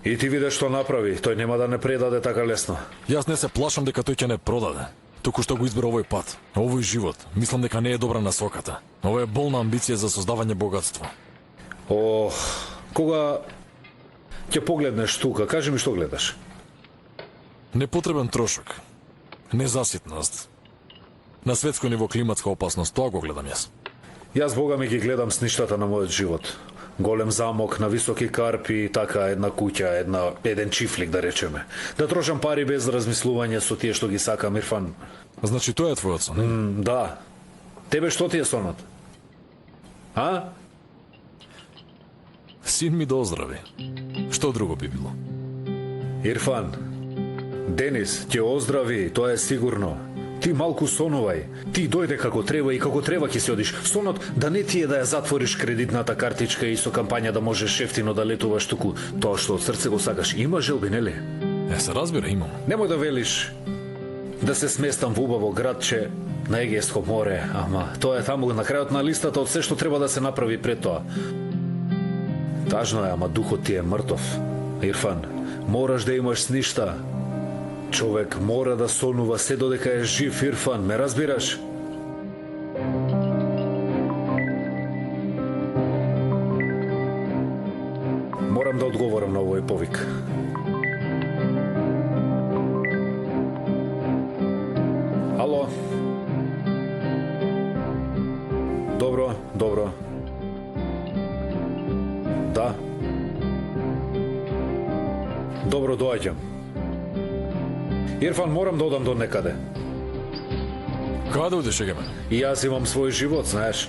И ти видиш што направи, тој нема да не предаде така лесно. Јас не се плашам дека тој ќе не продаде. Току што го избра овој пат, овој живот. Мислам дека не е добра насоката. Ова е болна амбиција за создавање богатство. Кога ќе погледнеш тука, кажи ми што гледаш? Непотребен трошок. Незаситност. На светско ниво климатска опасност, тоа го гледам јас. Јас бога ми ги гледам сништата на мојот живот. Голем замок на високи карпи, така една куќа, еден чифлик да речеме. Да трошам пари без размислување со тие што ги сакам, Ирфан. Значи тоа е твојот сон? Да. Тебе што ти е сонот? Син ми да оздрави. Што друго би било? Ирфан, Денис ќе оздрави, тоа е сигурно. Ти малку сонувај. Ти дојде како треба и како треба ќе си одиш. Сонот да не ти е да ја затвориш кредитната картичка и со кампања да можеш ефтино да летуваш, туку тоа што од срце го сакаш. Има желби, нели? Се разбира, имам. Немој да велиш да се сместам во убаво градче на Егејско море, ама тоа е таму на крајот на листата од се што треба да се направи пред тоа. Тажно е, ама духот ти е мртов. Ирфан, мораш да имаш сништа. Човек мора да сонува се додека е жив, Ирфан, ме разбираш? Морам да одговорам на овој повик. Ало? Добро, добро. Да. Добро, доаѓам. Ирфан, морам да одам до некаде. Каде одиш, Егемен? И јас имам свој живот, знаеш.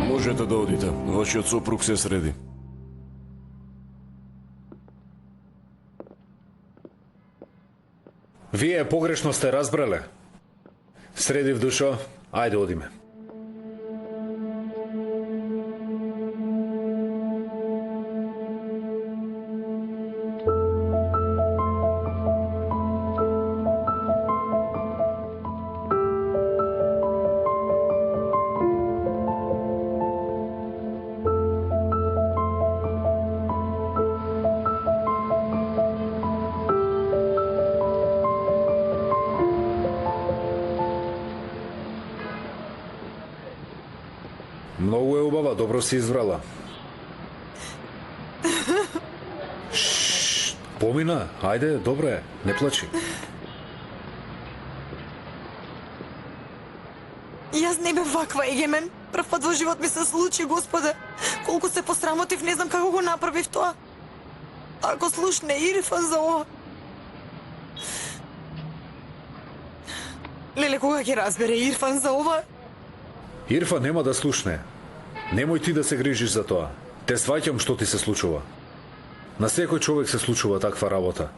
Можете да одите. Вашиот сопруг се среди. Вие погрешно сте разбрале. Средив, душо, ајде одиме. Многу е убава, добро си избрала. Шш, помина, ајде, добро е, не плачи. Јас не бев ваква, Егемен. Прв пат во живот ми се случи, Господе. Колку се посрамотив, не знам како го направив тоа. Ако слушне Ирфан за ова. Леле, кога ќе разбере Ирфан за ова? Ирфан нема да слушне. Немој ти да се грижиш за тоа. Те сваќам што ти се случува. На секој човек се случува таква работа.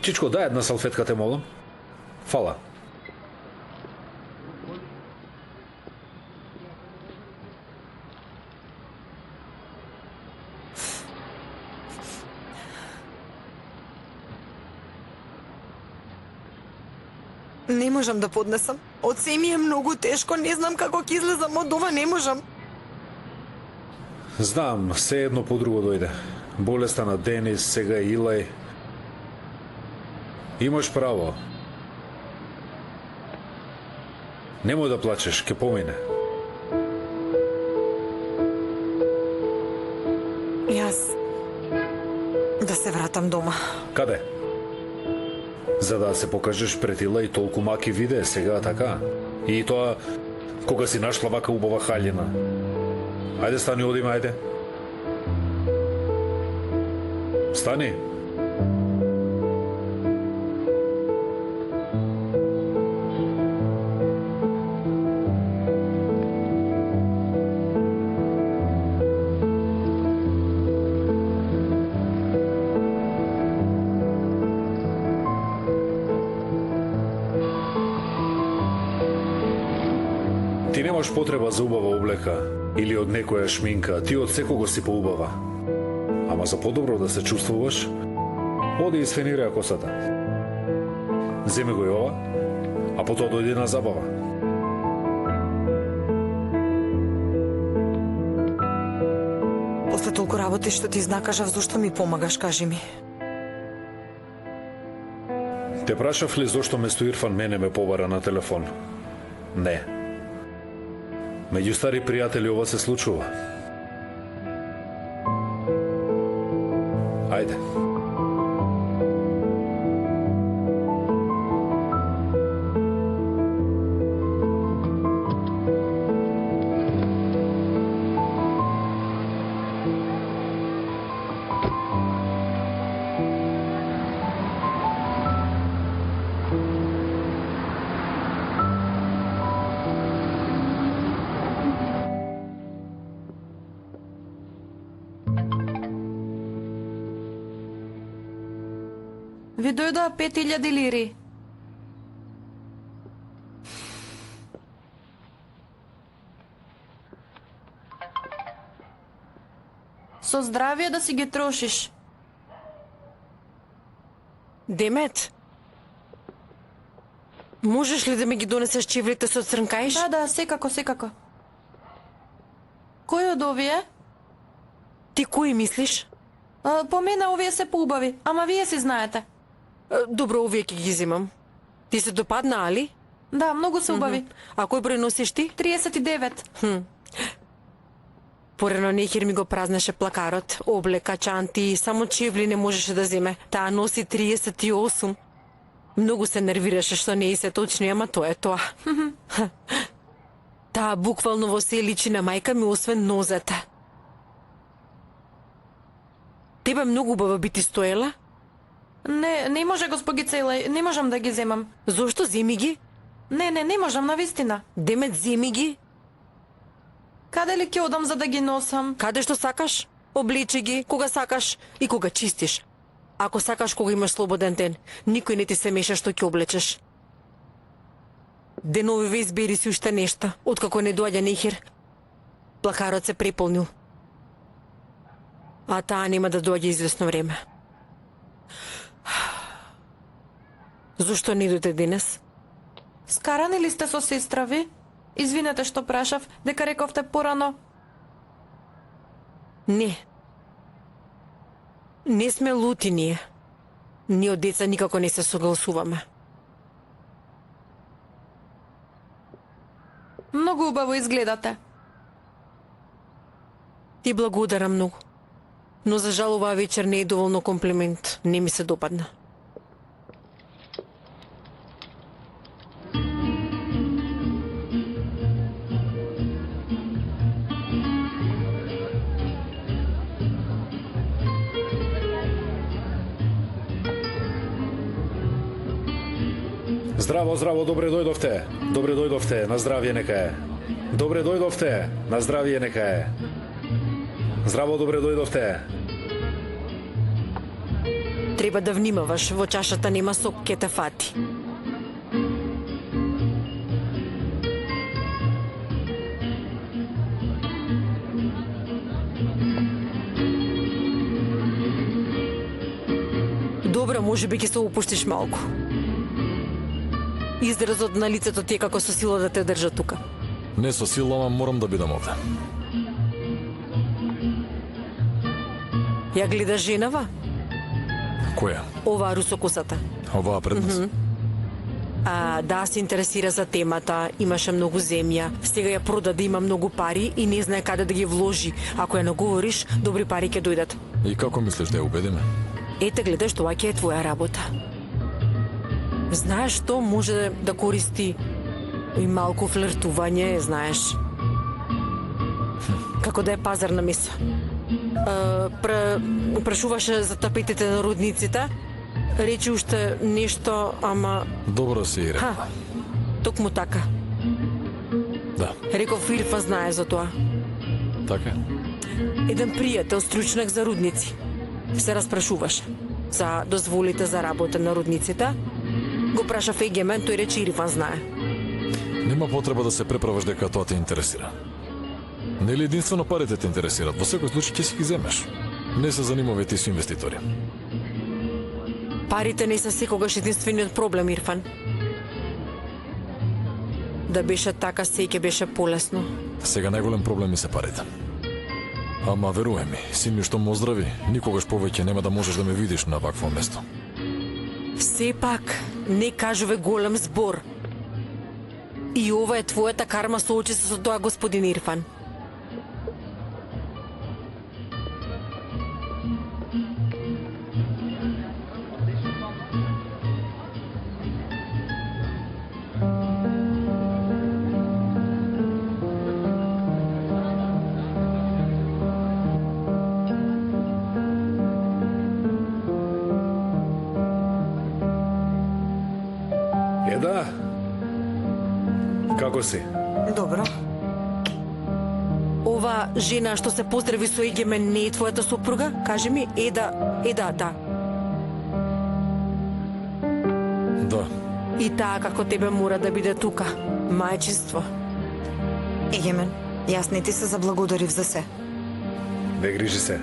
Чичко, дај една салфетка, те молам. Фала. Не можам да поднесам. Од се ми е многу тешко, не знам како ќе излезам од ова, не можам. Знам, се едно по друго дојде. Болеста на Денис, сега и Илај. Имаш право. Немој да плачеш, ке помине. Јас да се вратам дома. Каде? За да се покажеш пред Илај, толку маки виде сега, така? И тоа, кога си нашла вака убава халјина. Ајде, стани, одиме, ајде. Стани. Ти немаш потреба за убава облека или од некоја шминка, ти од секого си поубава. Ама за подобро да се чувствуваш, оди и сфенирај косата. Земи го и ова, а потоа дојди на забава. После толку работи што ти знакажав, зошто ми помагаш, кажи ми. Те прашав ли зошто место Ирфан мене ме побара на телефон? Не. Меѓу стари пријатели ова се случува. Ајде. Ви дојдоа 5000 лири. Со здравие да си ги трошиш. Демет, можеш ли да ми ги донесеш чевлите со црнкаиш? Да, секако. Кој од овие? Ти кои мислиш? По мене овие се поубави, ама вие си знаете. Добро, овие ќе ги земам. Ти се допадна, али? Да, многу се убави. А кој број носиш ти? 39. Порано Нехир ми го празнеше плакарот, облека, чанти, само чевли не можеше да земе. Таа носи 38. Многу се нервираше што не и се точни, ама тоа е тоа. Таа буквално во се личи на мајка ми, освен нозете. Тебе многу убаво би ти стоела? Не може, госпогица Илај, не можам да ги земам. Зошто? Земи ги? Не можам, навистина. Демет, земи ги. Каде ли ќе одам за да ги носам? Каде што сакаш? Обличи ги, кога сакаш и кога чистиш. Ако сакаш кога имаш слободен ден, никој не ти се меша што ќе облечеш. Деновиве избери си уште нешта, откако не доаѓа Нехир. Плакарот се преполнил. А таа нема да доаѓа извесно време. Зошто не дојде денес? Скарани ли сте со сестра ви? Извинете што прашав, дека рековте порано. Не. Не сме лути ние. Ние од деца никако не се согласуваме. Многу убаво изгледате. Ти благодарам многу. Но за жал оваа вечер не е доволно комплимент. Не ми се допадна. Здраво, добре дојдовте, на здравје нека е. Добре дојдовте, на здравје нека е. Здраво, добре дојдовте. Треба да внимаваш, во чашата нема сок, ке те фати. Добро, може би ќе се опуштиш малку. Изразот на лицето ти е како со сила да те држа тука. Не со сила, ама морам да бидам овде. Ја гледаш женава? Која? Оваа русокосата. Оваа пред нас? Да, се интересира за темата, имаше многу земја, сега ја продаде, има многу пари и не знае каде да ги вложи. Ако ја наговориш, добри пари ќе дојдат. И како мислиш да ја убедиме? Ете, гледаш, тоа ќе е твоја работа. Знаеш што може да користи и малку флиртување, знаеш. Како да е пазарна месо. Прашуваше за тапетите на родниците. Речи уште нешто, ама... Добро си и рекла. Токму така. Да. Реков Ирфан знае за тоа. Така? Еден пријател, стручнак за рудници. Се распрашуваше за дозволите за работа на рудниците. Го прашав Егемен, тој рече Ирфан знае. Нема потреба да се преправаш дека тоа те интересира. Нели единствено парите те интересират? Во секој случај ќе си ги земеш. Не се занимавај ти со инвеститори. Парите не се секогаш единствениот проблем, Ирфан. Да беше така, се ќе беше полесно. Сега најголем проблем ми се парите. Ама веруј ми, син ми што ме оздрави, никогаш повеќе нема да можеш да ме видиш на вакво место. Сепак, не кажуве голем збор. И ова е твојата карма, соочи се со тоа, господин Ирфан. Како си? Добро. Ова жена што се поздрави со Егемен не е твојата сопруга? Кажи ми, да. Да. И таа како тебе мора да биде тука. Мајчинство. Егемен, јас не ти се заблагодарив за се. Не грижи се.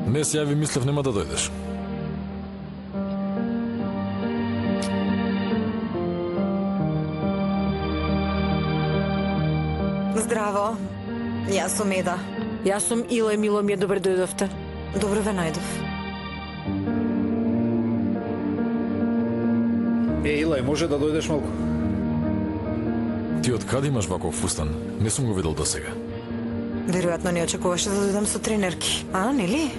Не се јави, мислев нема да дојдеш. Здраво. Јас сум Еда. Јас сум Ила и мило ми е добре дојдовте. Добро ве најдов. Илај, може да дојдеш малку? Ти од каде имаш ваков фустан? Не сум го видел досега. Веројатно не очекуваше да дојдам со тренерки. А, нели?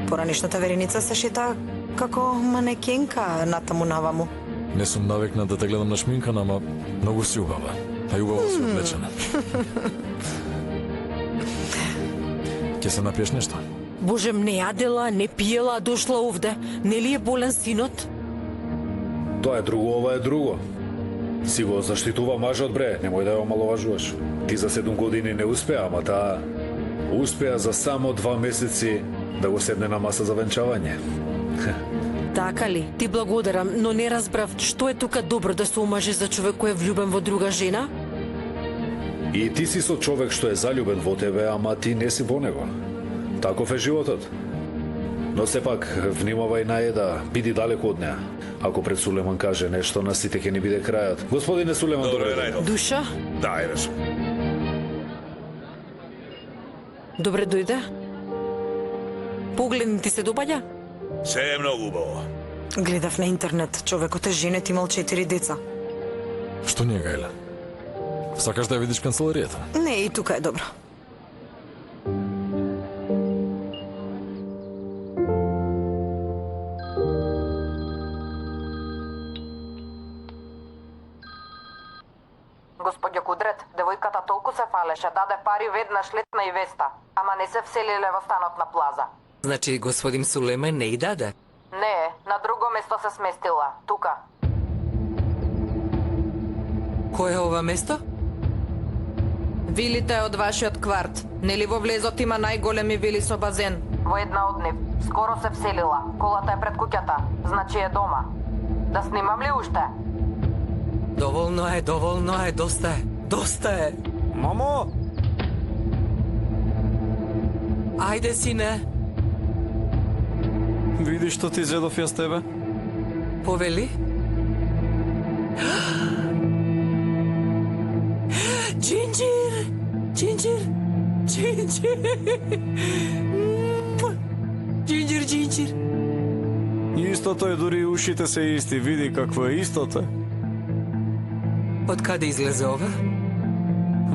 Поранишната вереница се шета како манекенка натаму наваму. Не сум навикнат да те гледам нашминкана, ама многу си убава. А и убаво си облечена. Ќе се напиеш нешто? Боже, не јадела, не пиела, а дошла овде. Нели е болен синот? Тоа е друго, ова е друго. Си го заштитува мажот, бре, немој да ја омаловажуваш. Ти за 7 години не успеа, ама таа успеа за само 2 месеци да го седне на маса за венчавање. Така ли? Ти благодарам, но не разбрав што е тука добро да се омаже за човек кој е влюбен во друга жена? И ти си со човек што е заљубен во тебе, ама ти не си во него. Таков е животот. Но сепак, внимавај на Еда, биди далеку од неа. Ако пред Сулеман каже нешто, на сите ќе ни биде крајот. Господине Сулеман, Добре, најдов. Душа? Да, ајде сум. Добре дојде. Погледни ти се допаѓа? Се е многу убаво. Гледав на интернет, човекот е женет, имал 4 деца. Што ни е, Гајле? Сакаш да ја видиш канцеларијата? Не, и тука е добро. Господјо Кудрет, девојката толку се фалеше, даде пари веднаш летна и веста, ама не се вселиле во станот на Плаза. Значи, господин Сулемен не и даде? Не, на друго место се сместила, тука. Кој е ова место? Вилите од вашиот кварт. Нели во влезот има најголеми вили со базен? Во една од нив. Скоро се вселила. Колата е пред куќата. Значи е дома. Да снимам ли уште? Доволно е, доста е. Доста е. Мамо! Ајде, сине. Види што ти зедов јас тебе? Повели? Джинджир! Джинджир! Джинджир! Джинджир, джинджир! Истото е, дури ушите се исти. Види какво е истото. Од каде излезе ова?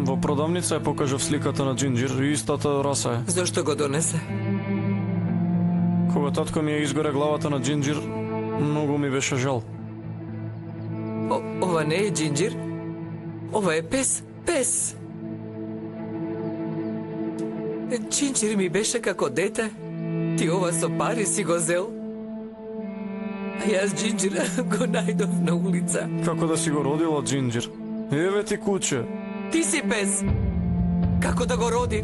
Во продавница ја покажав сликата на Джинджир и истата раса е. Зошто го донесе? Кога татко ми ја изгоре главата на Джинджир, многу ми беше жал. Ова не е Джинджир? Ова е пес. Пес! Джинджир ми беше како дете. Ти ова со пари си го зел. А јас Джинджира го најдов на улица. Како да си го родила Джинджир? Еве ти куче. Ти си пес. Како да го родив?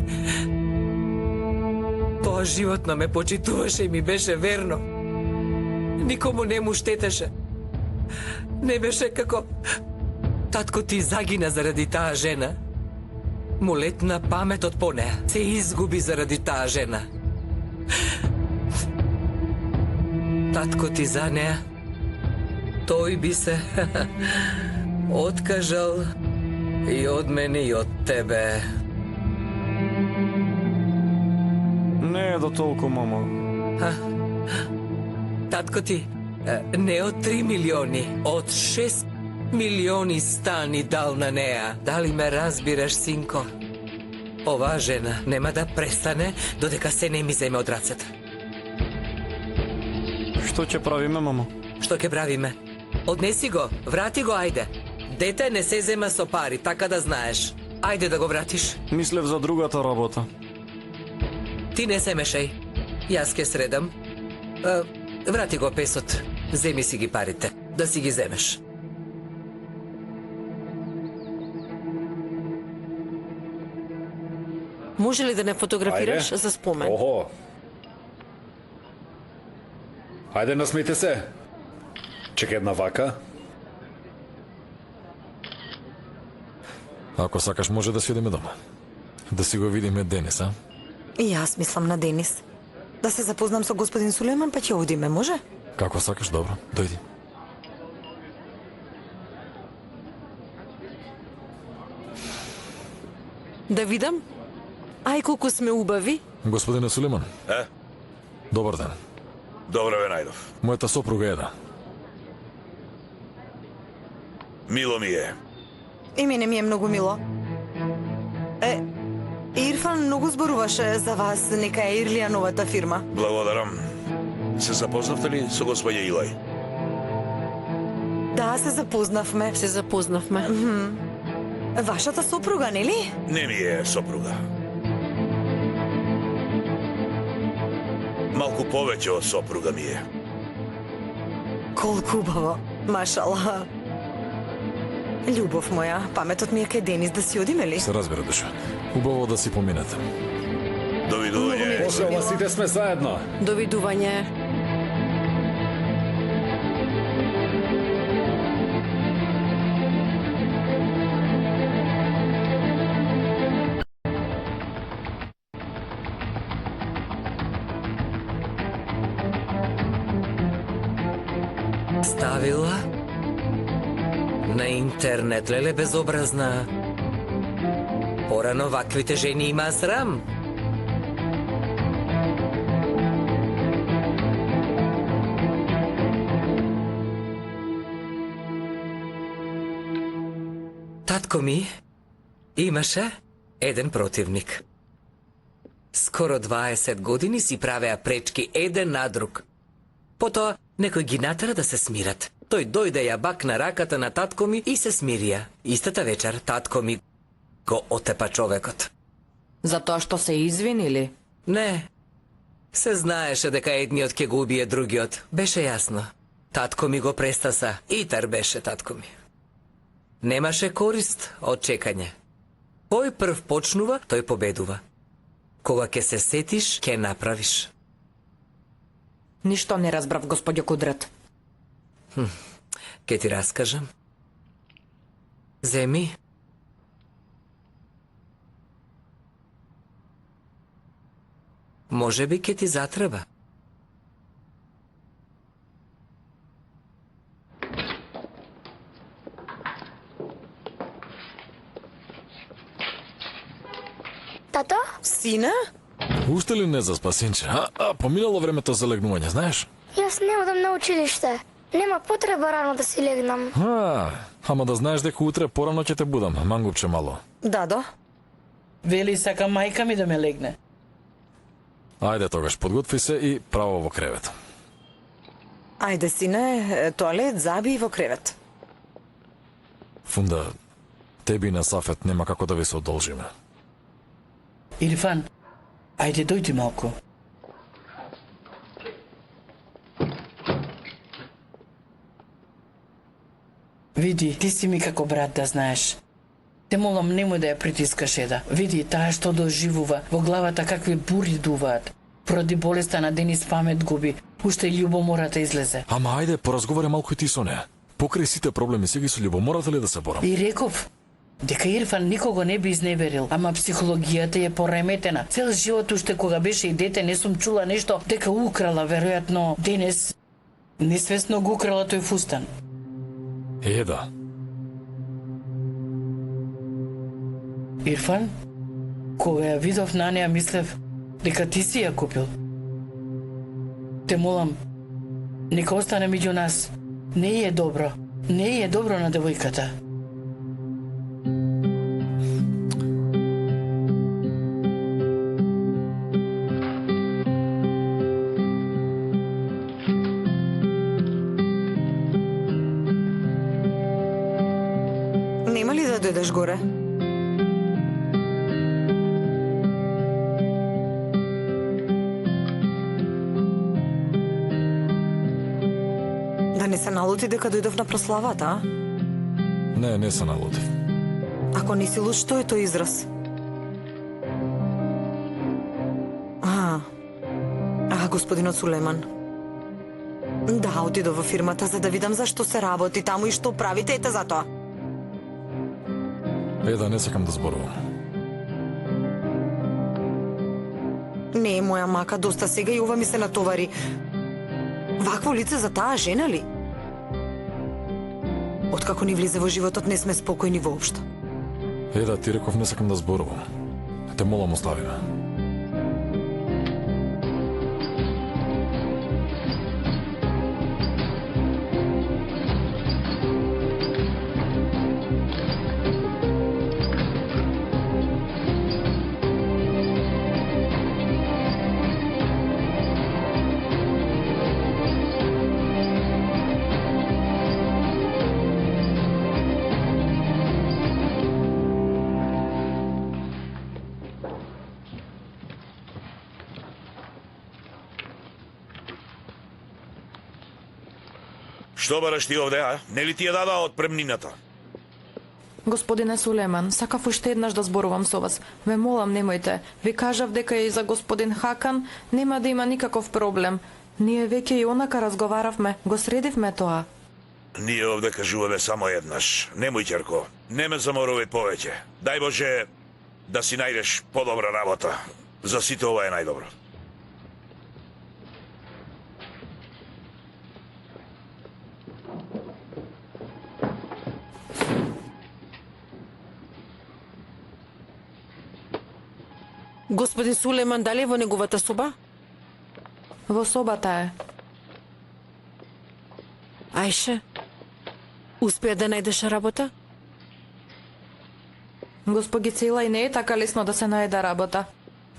Тоа животно ме почитуваше и ми беше верно. Никому не му штетеше. Не беше како... Татко ти загина заради таа жена. Му летна паметот по неа. Се изгуби заради таа жена. Татко ти за неа. Тој би се откажал и од мене и од тебе. Не е до толку, мамо. Татко ти не од 3 милиони, од 6 милиони стани дал на неа. Дали ме разбираш, синко? Оваа жена нема да престане додека се не ми земе од рацете. Што ќе правиме, мамо? Што ќе правиме? Однеси го, врати го, ајде. Дете не се зема со пари, така да знаеш. Ајде да го вратиш. Мислев за другата работа. Ти не се мешај. Јас ке средам. Врати го песот. Земи си ги парите. Да си ги земеш. Може ли да не фотографираш Ајде. за спомен? Охо. Ајде, насмете се. Чека една вака. Ако сакаш може да си одиме дома. Да си го видиме Денис, а? И јас мислам на Денис. Да се запознам со господин Сулейман, па ќе одиме, може? Како сакаш, добро, дојди. Да видам? Ај колку сме убави. Господине Сулейман. Добар ден. Добро ве најдов. Мојата сопруга е да. Мило ми е. И мене ми е многу мило. Ирфан многу зборуваше за вас, нека е Ирлија новата фирма. Благодарам. Се запознавте ли со господја Илај? Да, се запознавме. Се запознавме. Вашата сопруга, нели? Не ми е сопруга. Малку повеќе од сопруга ми е. Колку убаво, машала. Љубов моја, паметот ми е кај Денис, да си одиме ли? Се разбира, душа. Убаво да си поминете. Довидување. После ова сите сме заедно. Довидување. Ставила на интернет, леле безобразна. Порано ваквите жени има срам. Татко ми имаше еден противник. Скоро 20 години си правеа пречки еден на друг. Потоа некој ги натера да се смират. Тој дојде ја бакна раката на татко ми и се смирија. Истата вечер татко ми го отепа човекот. Затоа што се извинили? Не. Се знаеше дека едниот ќе го убие другиот. Беше јасно. Татко ми го престаса. Итар беше татко ми. Немаше корист од чекање. Кој прв почнува, тој победува. Кога ќе се сетиш, ќе направиш. Ништо не разбрав, господјо Кудрат. Ке ти раскажам. Земи. Може би ке ти затреба. Тато? Сина? Уште ли не заспа, синче? Поминало времето за легнување, знаеш? Јас не одам на училиште. Нема потреба рано да си легнам. Ама да знаеш дека утре порано ќе те будам, мангупче мало. Дадо? Вели сака мајка ми да ме легне. Ајде тогаш, подготви се и право во кревет. Ајде, сине, тоалет, заби и во кревет. Фунда, теби на Сафет нема како да ви се одолжиме. Ирфан, ајде дојди малку. Види, ти си ми како брат, да знаеш. Те молам, немој да ја притискаш Еда. Види, таа што доживува, во главата какви бури дуваат. Поради болеста на Денис памет губи, уште и љубомората излезе. Ама ајде, поразговарај малку и ти со неа. Покрај сите проблеми, сега со љубомората ли да се борам? И реков, дека Ирфан никого не би изневерил, ама психологијата е пореметена. Цел живот уште кога беше и дете не сум чула нешто дека украла, веројатно Денис несвесно го украла тој фустан. Еда. Ирфан, кога ја видов на неа, мислев дека ти си ја купил. Те молам, нека остане меѓу нас. Не е добро. Не е добро на девојката. Нема ли да дојдеш горе? Да не се налути дека дојдов на прославата, а? Не се налутив. Ако не си луд, што е тој израз? Господинот Сулейман. Да, отидов во фирмата за да видам зашто се работи таму и што правите, ете затоа. Да, не сакам да зборувам. Не е моја мака доста сега и ова ми се натовари. Вакво лице за таа жена ли? Откако ни влезе во животот не сме спокојни воопшто. Да, ти реков не сакам да зборувам. Те молам остави ме. Што бараш ти овде, а? Нели ти ја дадаа отпремнината? Господине Сулеман, сакав уште еднаш да зборувам со вас. Ве молам, немојте. Ви кажав дека и за господин Хакан нема да има никаков проблем. Ние веќе и онака разговаравме, го средивме тоа. Ние овде кажуваме само еднаш. Немој, ќерко, не ме заморувај повеќе. Дај Боже да си најдеш подобра работа. За сите ова е најдобро. Господин Сулеман, дали е во неговата соба? Во собата е. Ајше, успеа да најдеш работа? Госпогицила, и не е така лесно да се најде работа.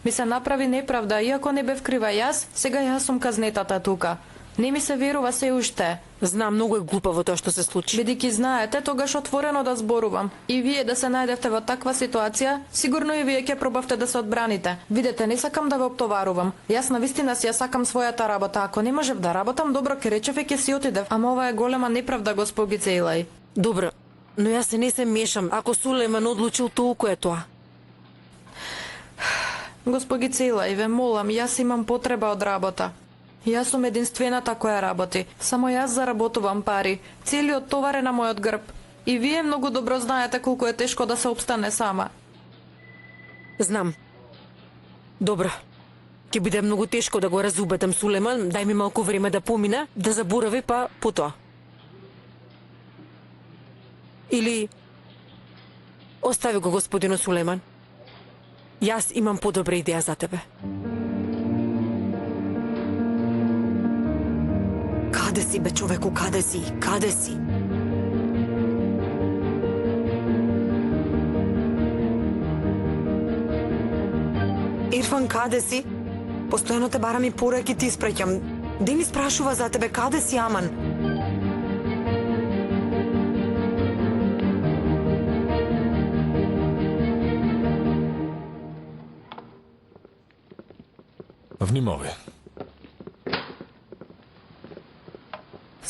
Ми се направи неправда, иако не бев крива јас, сега јас сум казнетата тука. Не ми се верува се уште. Знам, многу е глупаво тоа што се случи. Бидејќи знаете, тогаш отворено да зборувам. И вие да се најдевте во таква ситуација, сигурно и вие ќе пробавте да се одбраните. Видете, не сакам да ве оптоварувам. Јас навистина си ја сакам својата работа. Ако не можев да работам, добро ке речев и ќе си отидев. Ама ова е голема неправда, госпогице Илај. Добро, но јас се не се мешам. Ако Сулеман одлучил, толку е тоа. Госпогице Илај, ве молам, јас имам потреба од работа. Јас сум единствената која работи. Само јас заработувам пари. Целиот товар е на мојот грб. И вие многу добро знаете колку е тешко да се обстане сама. Знам. Добро. Ќе биде многу тешко да го разубедам Сулеман, дај ми малку време да помине, да заборави, па потоа. Или остави го господино Сулеман. Јас имам подобра идеја за тебе. Каде си, бе, човеку, каде си? Каде си? Ирфан, каде си? Постојано те барам и пораки ти испраќам. Дени спрашува за тебе, каде си, аман? Внимавај.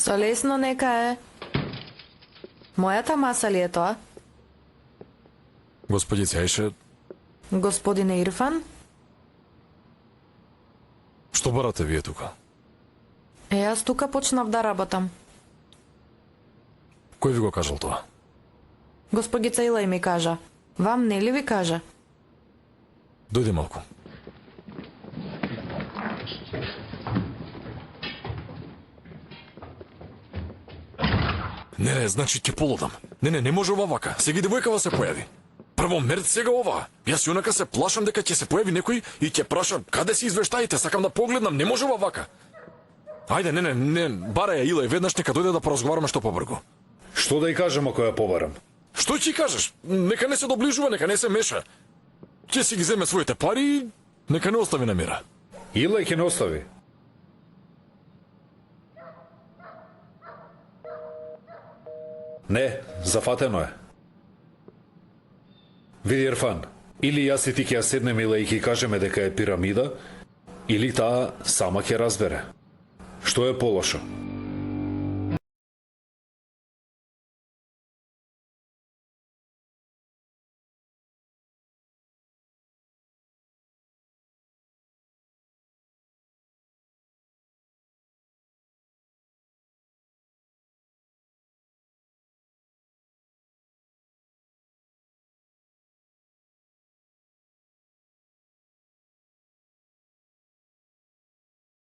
Со лесно нека е. Мојата маса ли е тоа? Господица Ајше, Господине Ирфан? што барате вие тука? Јас тука почнав да работам. Кој ви го кажал тоа? Госпогица Илај ми кажа. Вам не ли ви кажа? Дојди малку. Не, значи ќе полудам. Не може ова вака. Сега и девојкава се појави. Прво мерт сега ова. Јас и онака се плашам дека ќе се појави некој и ќе праша каде си извештаите, сакам да погледнам, не може ова вака. Ајде, не, барај ја Илај, веднаш нека дојде да поразговараме што побргу. Што да ја кажам ако ја побарам? Што ќе кажеш? Нека не се доближува, нека не се меша. Ќе си ги земе своите пари и нека не остави на мира. Илај ќе не остави. Не, зафатено е. Види, Ирфан, или јас и ти ќе ја седнеме и ќе кажеме дека е пирамида, или таа сама ќе разбере. Што е полошо?